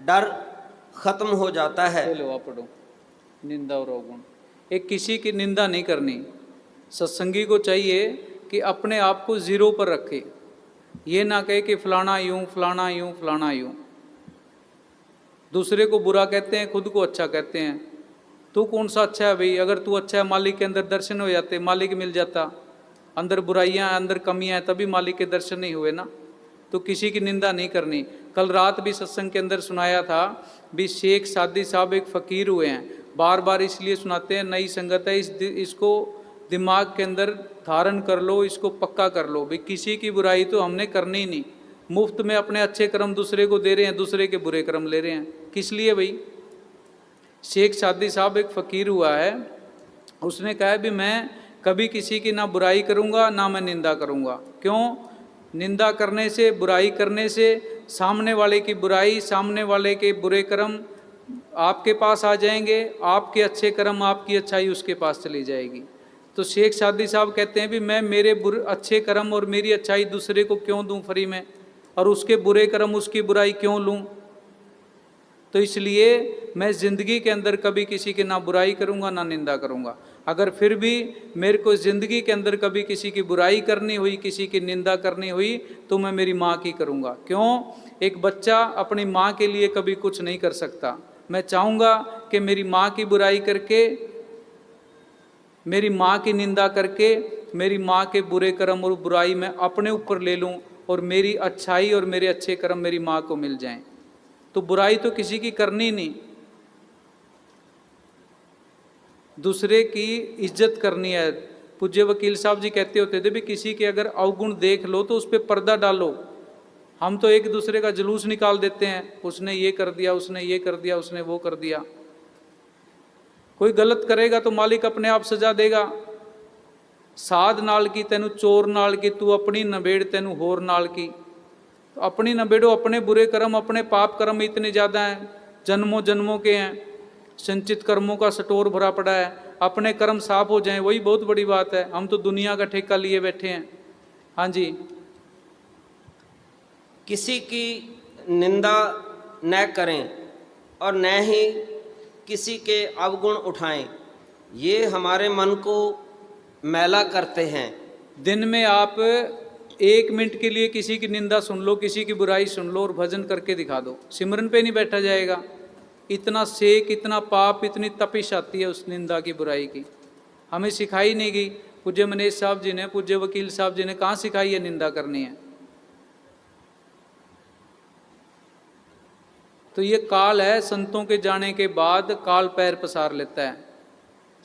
डर खत्म हो जाता है। चलो आप पढ़ो। निंदा और अवगुण, एक किसी की निंदा नहीं करनी। सत्संगी को चाहिए कि अपने आप को जीरो पर रखे, ये ना कहे कि फलाना यूं फलाना यूं फलाना यूं। दूसरे को बुरा कहते हैं, खुद को अच्छा कहते हैं। तू कौन सा अच्छा है भाई? अगर तू अच्छा है, मालिक के अंदर दर्शन हो जाते, मालिक मिल जाता। अंदर बुराइयां, अंदर कमियां हैं, तभी मालिक के दर्शन नहीं हुए ना। तो किसी की निंदा नहीं करनी। कल रात भी सत्संग के अंदर सुनाया था भी शेख सादी साहब एक फ़कीर हुए हैं। बार बार इसलिए सुनाते हैं, नई संगत है, इसको दिमाग के अंदर धारण कर लो, इसको पक्का कर लो भाई किसी की बुराई तो हमने करनी ही नहीं। मुफ्त में अपने अच्छे कर्म दूसरे को दे रहे हैं, दूसरे के बुरे कर्म ले रहे हैं, किस लिए भाई? शेख सादी साहब एक फ़कीर हुआ है, उसने कहा भी मैं कभी किसी की ना बुराई करूँगा ना मैं निंदा करूँगा। क्यों? निंदा करने से, बुराई करने से सामने वाले की बुराई, सामने वाले के बुरे कर्म आपके पास आ जाएंगे, आपके अच्छे कर्म, आपकी अच्छाई उसके पास चली जाएगी। तो शेख सादी साहब कहते हैं भी मैं मेरे अच्छे कर्म और मेरी अच्छाई दूसरे को क्यों दूं फ्री में, और उसके बुरे कर्म, उसकी बुराई क्यों लूं? तो इसलिए मैं ज़िंदगी के अंदर कभी किसी की ना बुराई करूंगा ना निंदा करूंगा। अगर फिर भी मेरे को ज़िंदगी के अंदर कभी किसी की बुराई करनी हुई, किसी की निंदा करनी हुई, तो मैं मेरी माँ की करूंगा। क्यों? एक बच्चा अपनी माँ के लिए कभी कुछ नहीं कर सकता। मैं चाहूँगा कि मेरी माँ की बुराई करके, मेरी माँ की निंदा करके, मेरी माँ के बुरे कर्म और बुराई मैं अपने ऊपर ले लूँ और मेरी अच्छाई और मेरे अच्छे कर्म मेरी माँ को मिल जाएं। तो बुराई तो किसी की करनी नहीं, दूसरे की इज्जत करनी है। पूज्य वकील साहब जी कहते होते थे भी किसी के अगर अवगुण देख लो तो उस पर पर्दा डालो। हम तो एक दूसरे का जुलूस निकाल देते हैं, उसने ये कर दिया, उसने ये कर दिया, उसने वो कर दिया। कोई गलत करेगा तो मालिक अपने आप सजा देगा। साध नाल की तेनू चोर नाल की, तू अपनी नबेड़ तेनू होर नाल की। तो अपनी नबेड़ो, अपने बुरे कर्म, अपने पाप कर्म इतने ज़्यादा हैं, जन्मों जन्मों के हैं, संचित कर्मों का स्टोर भरा पड़ा है। अपने कर्म साफ हो जाएं, वही बहुत बड़ी बात है। हम तो दुनिया का ठेका लिए बैठे हैं। हाँ जी। किसी की निंदा न करें, और न ही किसी के अवगुण उठाएं। ये हमारे मन को मैला करते हैं। दिन में आप 1 मिनट के लिए किसी की निंदा सुन लो, किसी की बुराई सुन लो और भजन करके दिखा दो, सिमरन पे नहीं बैठा जाएगा। इतना सेक, इतना पाप, इतनी तपिश आती है उस निंदा की, बुराई की। हमें सिखाई नहीं गई। पूज्य मनीष साहब जी ने, पूज्य वकील साहब जी ने कहाँ सिखाई है निंदा करनी है? तो ये काल है, संतों के जाने के बाद काल पैर पसार लेता है,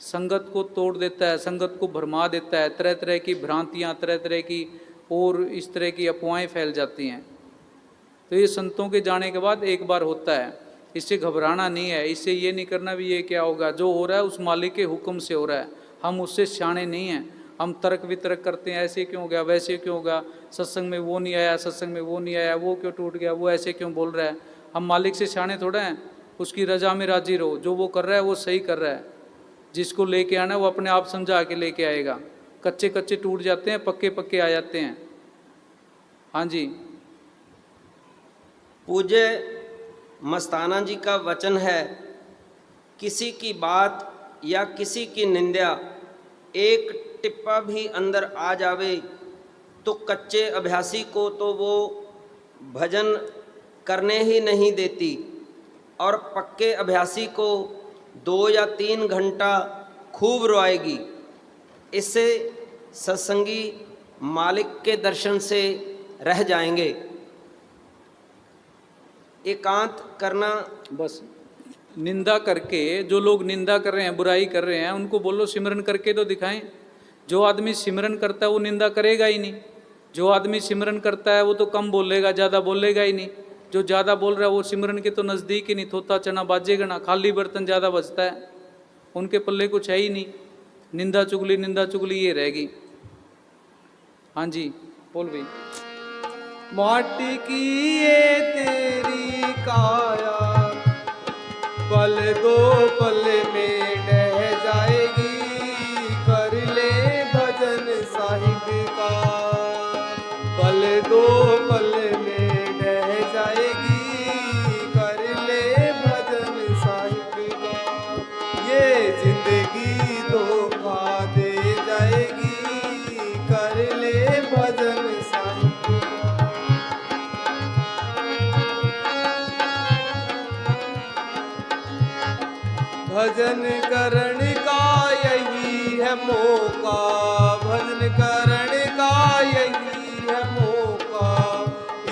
संगत को तोड़ देता है, संगत को भरमा देता है, तरह तरह की भ्रांतियाँ, तरह तरह की और इस तरह की अफवाहें फैल जाती हैं। तो ये संतों के जाने के बाद एक बार होता है, इससे घबराना नहीं है, इससे ये नहीं करना भी ये क्या होगा। जो हो रहा है उस मालिक के हुक्म से हो रहा है, हम उससे शाणे नहीं हैं। हम तर्क वितर्क करते हैं, ऐसे क्यों हो गया, वैसे क्यों होगा, सत्संग में वो नहीं आया, सत्संग में वो नहीं आया, वो क्यों टूट गया, वो ऐसे क्यों बोल रहा है। हम मालिक से शाणे थोड़ा हैं, उसकी रजा में राजी रहो। जो वो कर रहा है वो सही कर रहा है, जिसको लेके आना है वो अपने आप समझा के लेके आएगा। कच्चे कच्चे टूट जाते हैं, पक्के पक्के आ जाते हैं। हाँ जी। पूज्य मस्ताना जी का वचन है, किसी की बात या किसी की निंदा एक टिप्पा भी अंदर आ जावे तो कच्चे अभ्यासी को तो वो भजन करने ही नहीं देती, और पक्के अभ्यासी को 2 या 3 घंटा खूब रोएगी। इससे सत्संगी मालिक के दर्शन से रह जाएंगे। एकांत करना। बस निंदा करके, जो लोग निंदा कर रहे हैं, बुराई कर रहे हैं, उनको बोलो सिमरन करके तो दिखाएं। जो आदमी सिमरन करता है वो निंदा करेगा ही नहीं। जो आदमी सिमरन करता है वो तो कम बोलेगा, ज़्यादा बोलेगा ही नहीं। जो ज़्यादा बोल रहा है वो सिमरन के तो नज़दीक ही नहीं, थोता चना बाजेगा ना, खाली बर्तन ज़्यादा बजता है, उनके पल्ले कुछ है ही नहीं। निंदा चुगली ये रहेगी। हाँ जी, बोल भाई। माटी की ये तेरी काया, पल दो पल में ढह जाएगी। कर ले भजन साहिब का, पल दो पल में ढह जाएगी। कर ले भजन साहिब का, ये जिंदगी धोखा दे जाएगी। कर ले भजन साहिब का। भजन करण का यही है मौका, भजन करण का यही है मौका।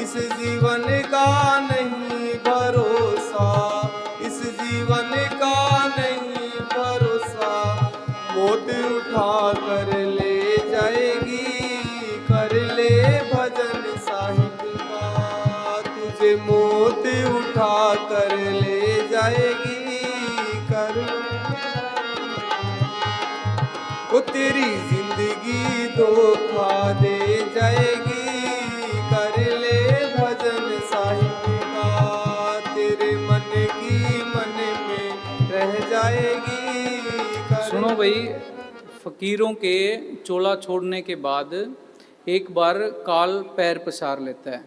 इस जीवन का नहीं भरोसा, इस जीवन का नहीं भरोसा। मौत उठा कर ले जाएगी। कर ले भजन साहिब का, तुझे मौत उठा कर ले जाएगी। वो तेरी जिंदगी धोखा दे जाएगी। कर ले भजन साहिब का, तेरे मन की मन में रह जाएगी। सुनो भाई, फकीरों के चोला छोड़ने के बाद एक बार काल पैर पसार लेता है।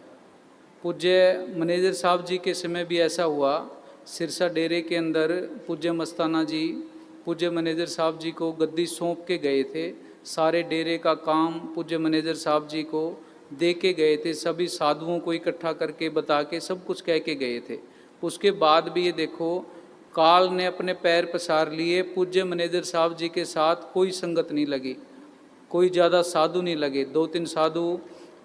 पूज्य मैनेजर साहब जी के समय भी ऐसा हुआ। सिरसा डेरे के अंदर पूज्य मस्ताना जी पूज्य मैनेजर साहब जी को गद्दी सौंप के गए थे। सारे डेरे का काम पूज्य मैनेजर साहब जी को दे के गए थे। सभी साधुओं को इकट्ठा करके बता के सब कुछ कह के गए थे। उसके बाद भी ये देखो, काल ने अपने पैर पसार लिए। पूज्य मैनेजर साहब जी के साथ कोई संगत नहीं लगी, कोई ज़्यादा साधु नहीं लगे। 2-3 साधु,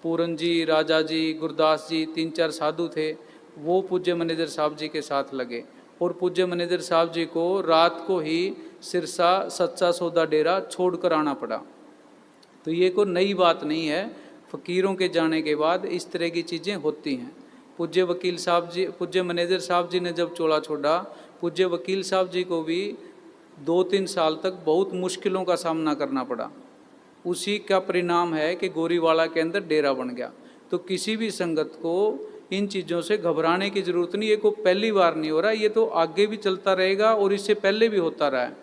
पूरन जी, राजा जी, गुरदास जी, 3-4 साधु थे, वो पूज्य मैनेजर साहब जी के साथ लगे। और पूज्य मैनेजर साहब जी को रात को ही सिरसा सच्चा सौदा डेरा छोड़कर आना पड़ा। तो ये कोई नई बात नहीं है, फ़कीरों के जाने के बाद इस तरह की चीज़ें होती हैं। पूज्य वकील साहब जी, पूज्य मैनेजर साहब जी ने जब चोला छोड़ा, पूज्य वकील साहब जी को भी 2-3 साल तक बहुत मुश्किलों का सामना करना पड़ा। उसी का परिणाम है कि गोरीवाला के अंदर डेरा बन गया। तो किसी भी संगत को इन चीज़ों से घबराने की ज़रूरत नहीं। ये को पहली बार नहीं हो रहा, ये तो आगे भी चलता रहेगा और इससे पहले भी होता रहा है।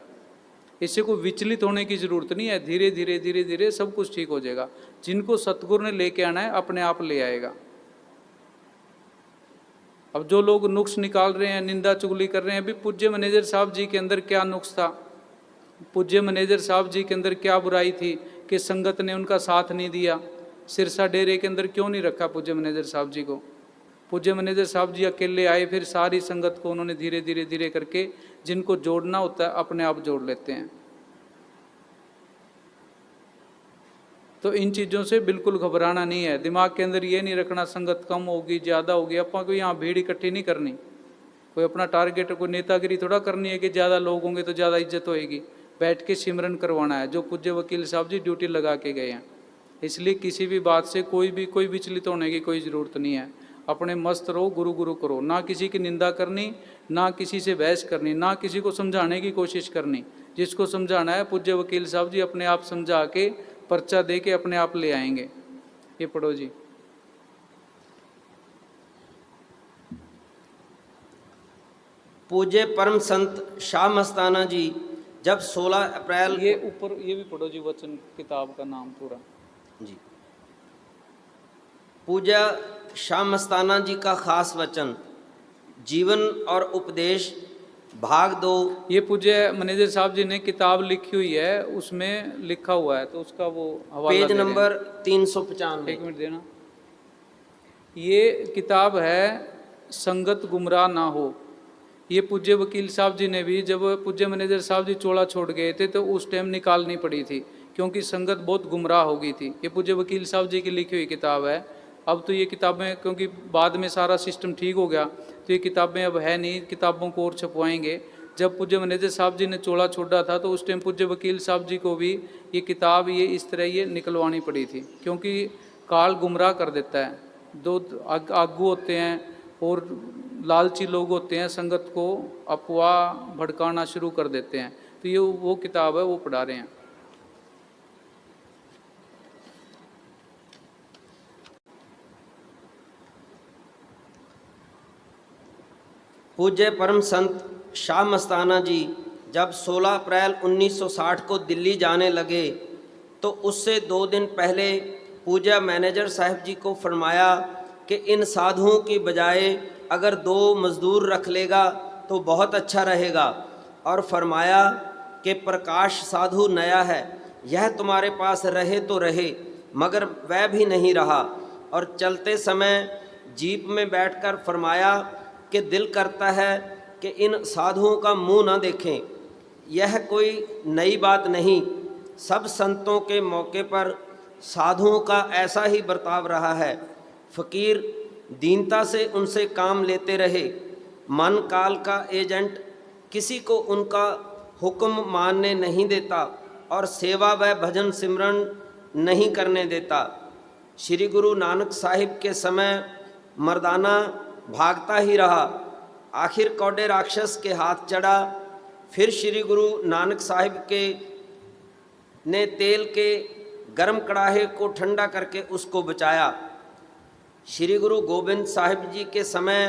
इससे कोई विचलित होने की ज़रूरत नहीं है। धीरे धीरे धीरे धीरे सब कुछ ठीक हो जाएगा। जिनको सतगुरु ने लेके आना है अपने आप ले आएगा। अब जो लोग नुक्स निकाल रहे हैं, निंदा चुगली कर रहे हैं, अभी पूज्य मैनेजर साहब जी के अंदर क्या नुक्स था, पूज्य मैनेजर साहब जी के अंदर क्या बुराई थी कि संगत ने उनका साथ नहीं दिया। सिरसा डेरे के अंदर क्यों नहीं रखा पूज्य मैनेजर साहब जी को? पूज्य मैनेजर साहब जी अकेले आए, फिर सारी संगत को उन्होंने धीरे धीरे धीरे करके जिनको जोड़ना होता है अपने आप जोड़ लेते हैं। तो इन चीज़ों से बिल्कुल घबराना नहीं है, दिमाग के अंदर ये नहीं रखना संगत कम होगी ज़्यादा होगी। अपन को यहाँ भीड़ इकट्ठी नहीं करनी, कोई अपना टारगेट, कोई नेतागिरी थोड़ा करनी है कि ज़्यादा लोग होंगे तो ज़्यादा इज्जत होएगी। बैठ के सिमरन करवाना है, जो पूज्य वकील साहब जी ड्यूटी लगा के गए हैं। इसलिए किसी भी बात से कोई विचलित होने की कोई ज़रूरत नहीं है। अपने मस्त रहो, गुरु गुरु करो, ना किसी की निंदा करनी, ना किसी से बहस करनी, ना किसी को समझाने की कोशिश करनी। जिसको समझाना है पूज्य वकील साहब जी अपने आप समझा के पर्चा दे के अपने आप ले आएंगे। ये पढ़ो जी। पूज्य परम संत शाह मस्ताना जी जब 16 अप्रैल, ये ऊपर ये भी पढ़ो जी, वचन किताब का नाम पूरा जी। पूज्य शाह मस्ताना जी का खास वचन, जीवन और उपदेश, भाग 2। ये पूज्य मैनेजर साहब जी ने किताब लिखी हुई है, उसमें लिखा हुआ है, तो उसका वो हवाला पेज दे रहे हैं। नंबर 395। एक मिनट देना। ये किताब है संगत गुमराह ना हो। ये पूज्य वकील साहब जी ने भी, जब पूज्य मैनेजर साहब जी चोला छोड़ गए थे तो उस टाइम निकालनी पड़ी थी, क्योंकि संगत बहुत गुमराह हो गई थी। ये पूज्य वकील साहब जी की लिखी हुई किताब है। अब तो ये किताबें, क्योंकि बाद में सारा सिस्टम ठीक हो गया, तो ये किताबें अब है नहीं, किताबों को और छपवाएंगे। जब पूज्य मैनेजर साहब जी ने चोला छोड़ा था तो उस टाइम पूज्य वकील साहब जी को भी ये किताब ये इस तरह ये निकलवानी पड़ी थी, क्योंकि काल गुमराह कर देता है। दो आगू होते हैं और लालची लोग होते हैं, संगत को अफवाह भड़काना शुरू कर देते हैं। तो ये वो किताब है, वो पढ़ा रहे हैं। पूज्य परम संत शाह मस्ताना जी जब 16 अप्रैल 1960 को दिल्ली जाने लगे तो उससे 2 दिन पहले पूज्य मैनेजर साहब जी को फरमाया कि इन साधुओं की बजाय अगर 2 मज़दूर रख लेगा तो बहुत अच्छा रहेगा। और फरमाया कि प्रकाश साधु नया है, यह तुम्हारे पास रहे तो रहे, मगर वह भी नहीं रहा। और चलते समय जीप में बैठकर फरमाया कि दिल करता है कि इन साधुओं का मुंह ना देखें। यह कोई नई बात नहीं, सब संतों के मौके पर साधुओं का ऐसा ही बर्ताव रहा है। फ़कीर दीनता से उनसे काम लेते रहे। मन काल का एजेंट किसी को उनका हुक्म मानने नहीं देता और सेवा व भजन सिमरन नहीं करने देता। श्री गुरु नानक साहिब के समय मर्दाना भागता ही रहा, आखिर कौडे राक्षस के हाथ चढ़ा। फिर श्री गुरु नानक साहिब के ने तेल के गर्म कड़ाहे को ठंडा करके उसको बचाया। श्री गुरु गोबिंद साहिब जी के समय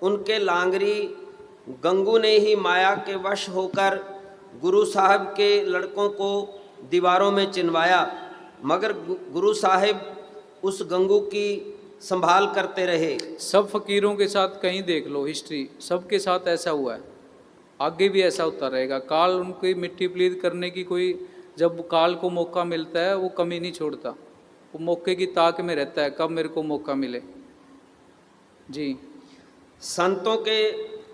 उनके लांगरी गंगू ने ही माया के वश होकर गुरु साहब के लड़कों को दीवारों में चिनवाया, मगर गुरु साहिब उस गंगू की संभाल करते रहे। सब फकीरों के साथ कहीं देख लो हिस्ट्री, सबके साथ ऐसा हुआ है, आगे भी ऐसा होता रहेगा। काल उनकी मिट्टी पलीद करने की कोई, जब काल को मौका मिलता है वो कमी नहीं छोड़ता, वो मौके की ताक में रहता है, कब मेरे को मौका मिले। जी। संतों के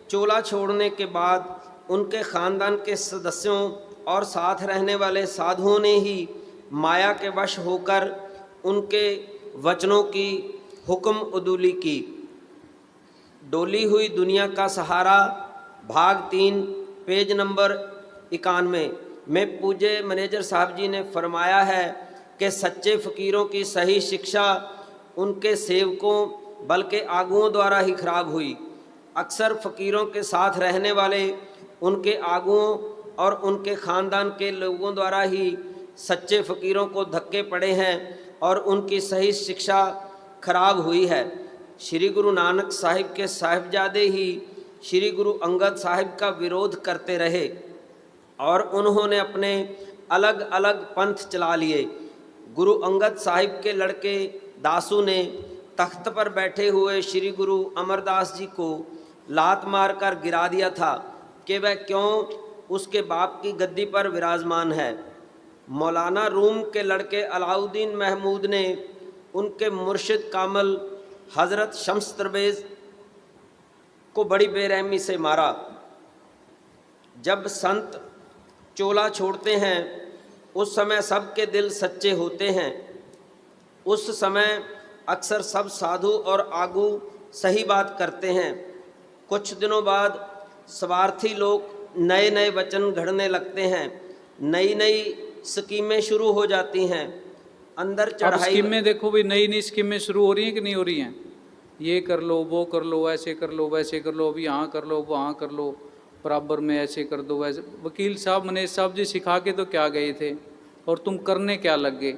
चोला छोड़ने के बाद उनके ख़ानदान के सदस्यों और साथ रहने वाले साधुओं ने ही माया के वश होकर उनके वचनों की हुक्म उदूली की। डोली हुई दुनिया का सहारा भाग 3 पेज नंबर 91 में पूज्य मैनेजर साहब जी ने फरमाया है कि सच्चे फ़कीरों की सही शिक्षा उनके सेवकों बल्कि आगुओं द्वारा ही खराब हुई। अक्सर फ़कीरों के साथ रहने वाले उनके आगुओं और उनके ख़ानदान के लोगों द्वारा ही सच्चे फ़कीरों को धक्के पड़े हैं और उनकी सही शिक्षा खराब हुई है। श्री गुरु नानक साहिब के साहिबजादे ही श्री गुरु अंगद साहिब का विरोध करते रहे और उन्होंने अपने अलग अलग पंथ चला लिए। गुरु अंगद साहिब के लड़के दासू ने तख्त पर बैठे हुए श्री गुरु अमरदास जी को लात मारकर गिरा दिया था कि वह क्यों उसके बाप की गद्दी पर विराजमान है। मौलाना रूम के लड़के अलाउद्दीन महमूद ने उनके मुर्शिद कामल हज़रत शम्स तबरेज़ को बड़ी बेरहमी से मारा। जब संत चोला छोड़ते हैं उस समय सबके दिल सच्चे होते हैं। उस समय अक्सर सब साधु और आगू सही बात करते हैं। कुछ दिनों बाद स्वार्थी लोग नए नए वचन घड़ने लगते हैं, नई नई स्कीमें शुरू हो जाती हैं। अंदर अब चढ़ाई स्कीमें देखो भाई, नई नई स्कीमें शुरू हो रही हैं कि नहीं हो रही हैं? ये कर लो, वो कर लो, ऐसे कर लो, वैसे कर लो, अभी यहाँ कर लो, वहाँ कर लो, बराबर में ऐसे कर दो, वैसे। वकील साहब मनीष साहब जी सिखा के तो क्या गए थे, और तुम करने क्या लग गए?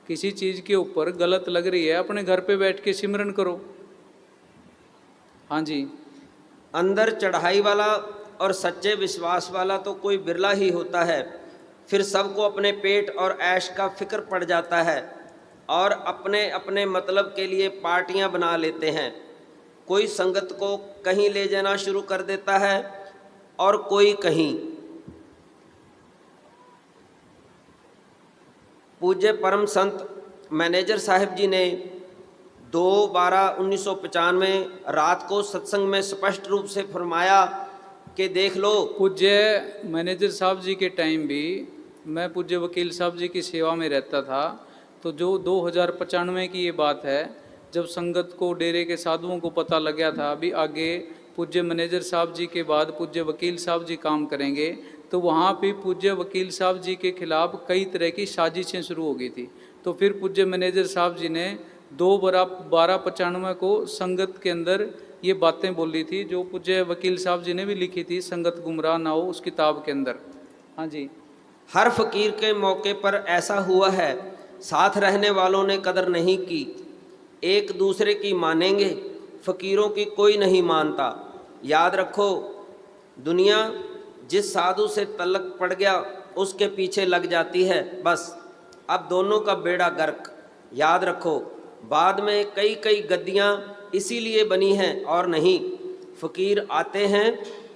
किसी चीज़ के ऊपर गलत लग रही है, अपने घर पे बैठ के सिमरन करो। हाँ जी। अंदर चढ़ाई वाला और सच्चे विश्वास वाला तो कोई बिरला ही होता है। फिर सबको अपने पेट और ऐश का फिक्र पड़ जाता है और अपने अपने मतलब के लिए पार्टियां बना लेते हैं। कोई संगत को कहीं ले जाना शुरू कर देता है और कोई कहीं। पूज्य परम संत मैनेजर साहिब जी ने 2/12/1995 रात को सत्संग में स्पष्ट रूप से फरमाया कि देख लो। पूज्य मैनेजर साहब जी के टाइम भी मैं पूज्य वकील साहब जी की सेवा में रहता था, तो जो 2095 की ये बात है, जब संगत को डेरे के साधुओं को पता लग गया था अभी आगे पूज्य मैनेजर साहब जी के बाद पूज्य वकील साहब जी काम करेंगे, तो वहाँ पे पूज्य वकील साहब जी के खिलाफ कई तरह की साजिशें शुरू हो गई थी। तो फिर पूज्य मैनेजर साहब जी ने 2/12/95 को संगत के अंदर ये बातें बोली थी, जो पूज्य वकील साहब जी ने भी लिखी थी, संगत गुमराह ना हो, उस किताब के अंदर। हाँ जी। हर फकीर के मौके पर ऐसा हुआ है, साथ रहने वालों ने कदर नहीं की। एक दूसरे की मानेंगे, फकीरों की कोई नहीं मानता। याद रखो, दुनिया जिस साधु से तलक पड़ गया उसके पीछे लग जाती है, बस अब दोनों का बेड़ा गर्क। याद रखो, बाद में कई कई गद्दियाँ इसीलिए बनी हैं और नहीं। फ़कीर आते हैं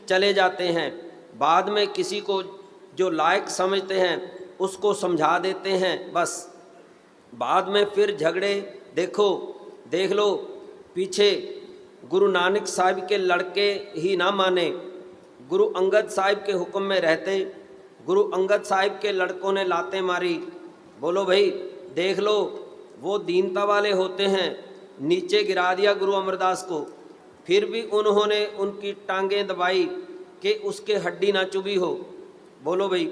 चले जाते हैं, बाद में किसी को जो लायक समझते हैं उसको समझा देते हैं, बस बाद में फिर झगड़े। देख लो पीछे गुरु नानक साहिब के लड़के ही ना माने, गुरु अंगद साहिब के हुक्म में रहते, गुरु अंगद साहिब के लड़कों ने लातें मारी। बोलो भाई, देख लो, वो दीनता वाले होते हैं, नीचे गिरा दिया गुरु अमरदास को, फिर भी उन्होंने उनकी टांगें दबाई कि उसके हड्डी ना चुभी हो। बोलो भाई,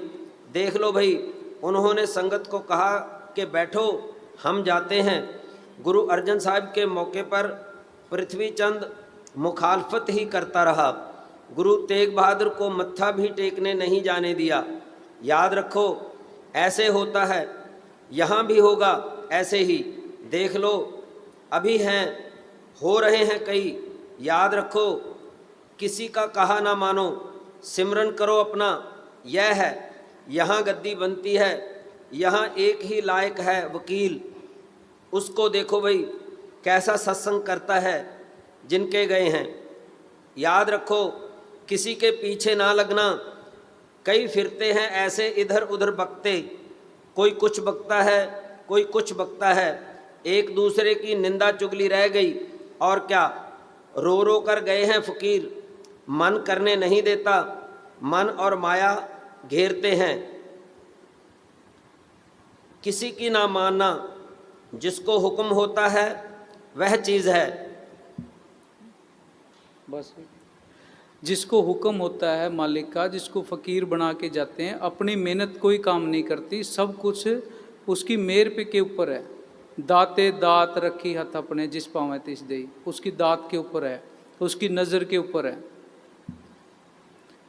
देख लो भाई, उन्होंने संगत को कहा कि बैठो हम जाते हैं। गुरु अर्जन साहिब के मौके पर पृथ्वी चंद मुखालफत ही करता रहा, गुरु तेग बहादुर को मत्था भी टेकने नहीं जाने दिया। याद रखो, ऐसे होता है, यहाँ भी होगा ऐसे ही। देख लो, अभी हैं, हो रहे हैं कई। याद रखो, किसी का कहा ना मानो, सिमरन करो अपना। यह है, यहाँ गद्दी बनती है, यहाँ एक ही लायक है वकील, उसको देखो भाई कैसा सत्संग करता है जिनके गए हैं। याद रखो, किसी के पीछे ना लगना। कई फिरते हैं ऐसे इधर उधर बकते, कोई कुछ बकता है, कोई कुछ बकता है, एक दूसरे की निंदा चुगली रह गई। और क्या, रो रो कर गए हैं फ़कीर, मन करने नहीं देता, मन और माया घेरते हैं। किसी की ना मानना, जिसको हुक्म होता है वह चीज़ है। बस जिसको हुक्म होता है मालिक का, जिसको फ़कीर बना के जाते हैं, अपनी मेहनत कोई काम नहीं करती, सब कुछ उसकी मेहर पे के ऊपर है। दाते दात रखी हथ अपने, जिस पावे तिस देई, उसकी दात के ऊपर है, उसकी नज़र के ऊपर है।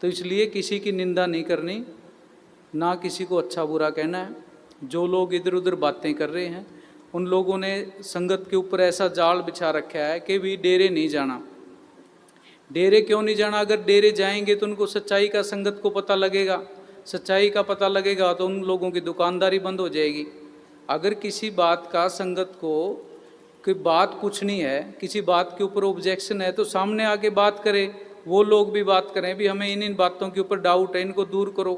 तो इसलिए किसी की निंदा नहीं करनी, ना किसी को अच्छा बुरा कहना है। जो लोग इधर उधर बातें कर रहे हैं, उन लोगों ने संगत के ऊपर ऐसा जाल बिछा रखा है कि भी डेरे नहीं जाना। डेरे क्यों नहीं जाना? अगर डेरे जाएंगे तो उनको सच्चाई का संगत को पता लगेगा, सच्चाई का पता लगेगा तो उन लोगों की दुकानदारी बंद हो जाएगी। अगर किसी बात का संगत को कोई बात पूछनी है, किसी बात के ऊपर ऑब्जेक्शन है तो सामने आके बात करें, वो लोग भी बात करें भी हमें इन इन बातों के ऊपर डाउट है, इनको दूर करो।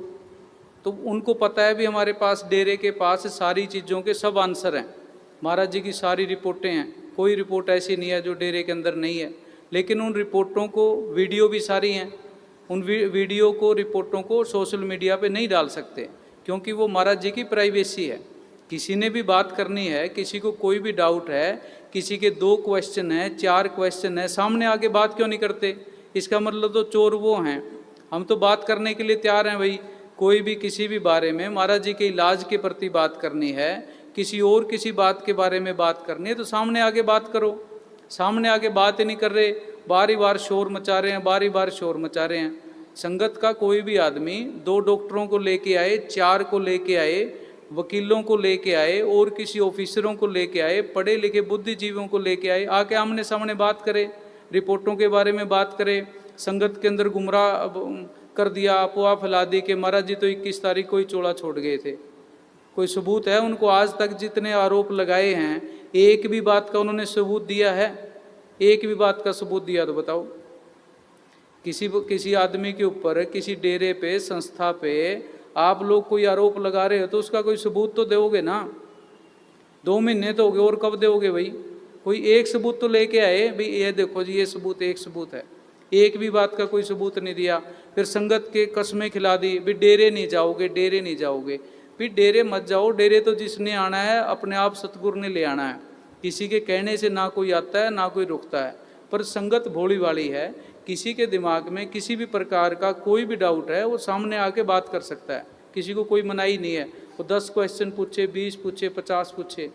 तो उनको पता है भी हमारे पास डेरे के पास सारी चीज़ों के सब आंसर हैं, महाराज जी की सारी रिपोर्टें हैं, कोई रिपोर्ट ऐसी नहीं है जो डेरे के अंदर नहीं है। लेकिन उन रिपोर्टों को वीडियो भी सारी हैं, उन वीडियो को रिपोर्टों को सोशल मीडिया पे नहीं डाल सकते क्योंकि वो महाराज जी की प्राइवेसी है। किसी ने भी बात करनी है, किसी को कोई भी डाउट है, किसी के 2 क्वेश्चन है, 4 क्वेश्चन है, सामने आके बात क्यों नहीं करते? इसका मतलब तो चोर वो हैं। हम तो बात करने के लिए तैयार हैं भाई, कोई भी किसी भी बारे में महाराज जी के इलाज के प्रति बात करनी है, किसी और किसी बात के बारे में बात करनी है तो सामने आके बात करो। सामने आके बात ही नहीं कर रहे, बारी बार शोर मचा रहे हैं, बारी बार शोर मचा रहे हैं। संगत का कोई भी आदमी 2 डॉक्टरों को लेके आए, 4 को लेके आए, वकीलों को लेके आए और किसी ऑफिसरों को लेके आए, पढ़े लिखे बुद्धिजीवियों को लेके आए, आके आमने सामने बात करें, रिपोर्टों के बारे में बात करें। संगत के अंदर गुमराह कर दिया, अफवाह फैला दी कि महाराज जी तो 21 तारीख को ही चोला छोड़ गए थे। कोई सबूत है? उनको आज तक जितने आरोप लगाए हैं एक भी बात का उन्होंने सबूत दिया है? एक भी बात का सबूत दिया तो बताओ। किसी आदमी के ऊपर, किसी डेरे पे, संस्था पे आप लोग कोई आरोप लगा रहे हो तो उसका कोई सबूत तो दोगे ना। 2 महीने तो हो गए, और कब दोगे भाई? कोई एक सबूत तो लेके आए भाई, ये देखो जी ये सबूत, एक सबूत है। एक भी बात का कोई सबूत नहीं दिया। फिर संगत के कस्में खिला दी भी डेरे नहीं जाओगे, डेरे नहीं जाओगे। फिर डेरे मत जाओ, डेरे तो जिसने आना है अपने आप सतगुरु ने ले आना है, किसी के कहने से ना कोई आता है ना कोई रुकता है। पर संगत भोली वाली है, किसी के दिमाग में किसी भी प्रकार का कोई भी डाउट है वो सामने आके बात कर सकता है, किसी को कोई मनाही नहीं है। वो 10 क्वेश्चन पूछे, 20 पूछे, 50 पूछे।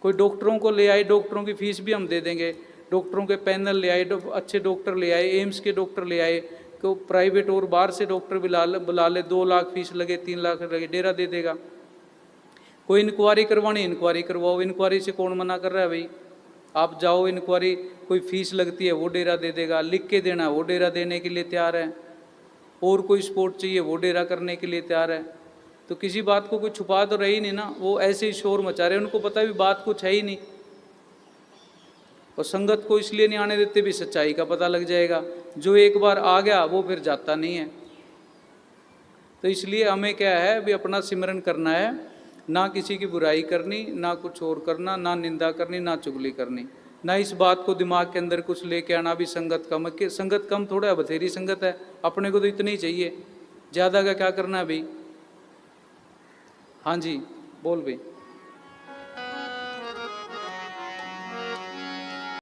कोई डॉक्टरों को ले आए, डॉक्टरों की फीस भी हम दे देंगे। डॉक्टरों के पैनल ले आए, अच्छे डॉक्टर ले आए, एम्स के डॉक्टर ले आए, तो प्राइवेट और बाहर से डॉक्टर बुला ले, 2 लाख फीस लगे, 3 लाख लगे, डेरा दे देगा। कोई इंक्वायरी करवानी, इंक्वायरी करवाओ। इंक्वायरी से कौन मना कर रहा है भाई? आप जाओ इंक्वायरी, कोई फीस लगती है वो डेरा दे देगा, लिख के देना वो डेरा देने के लिए तैयार है, और कोई सपोर्ट चाहिए वो डेरा करने के लिए तैयार है। तो किसी बात को कोई छुपा तो रही नहीं ना, वो ऐसे ही शोर मचा रहे, उनको पता भी बात कुछ है ही नहीं। और संगत को इसलिए नहीं आने देते भी सच्चाई का पता लग जाएगा, जो एक बार आ गया वो फिर जाता नहीं है। तो इसलिए हमें क्या है भी अपना सिमरन करना है, ना किसी की बुराई करनी, ना कुछ और करना, ना निंदा करनी, ना चुगली करनी, ना इस बात को दिमाग के अंदर कुछ लेके आना भी संगत कम है। संगत कम थोड़ा है, बथेरी संगत है, अपने को तो इतनी ही चाहिए, ज़्यादा का क्या करना है भाई। हाँ जी बोल भाई।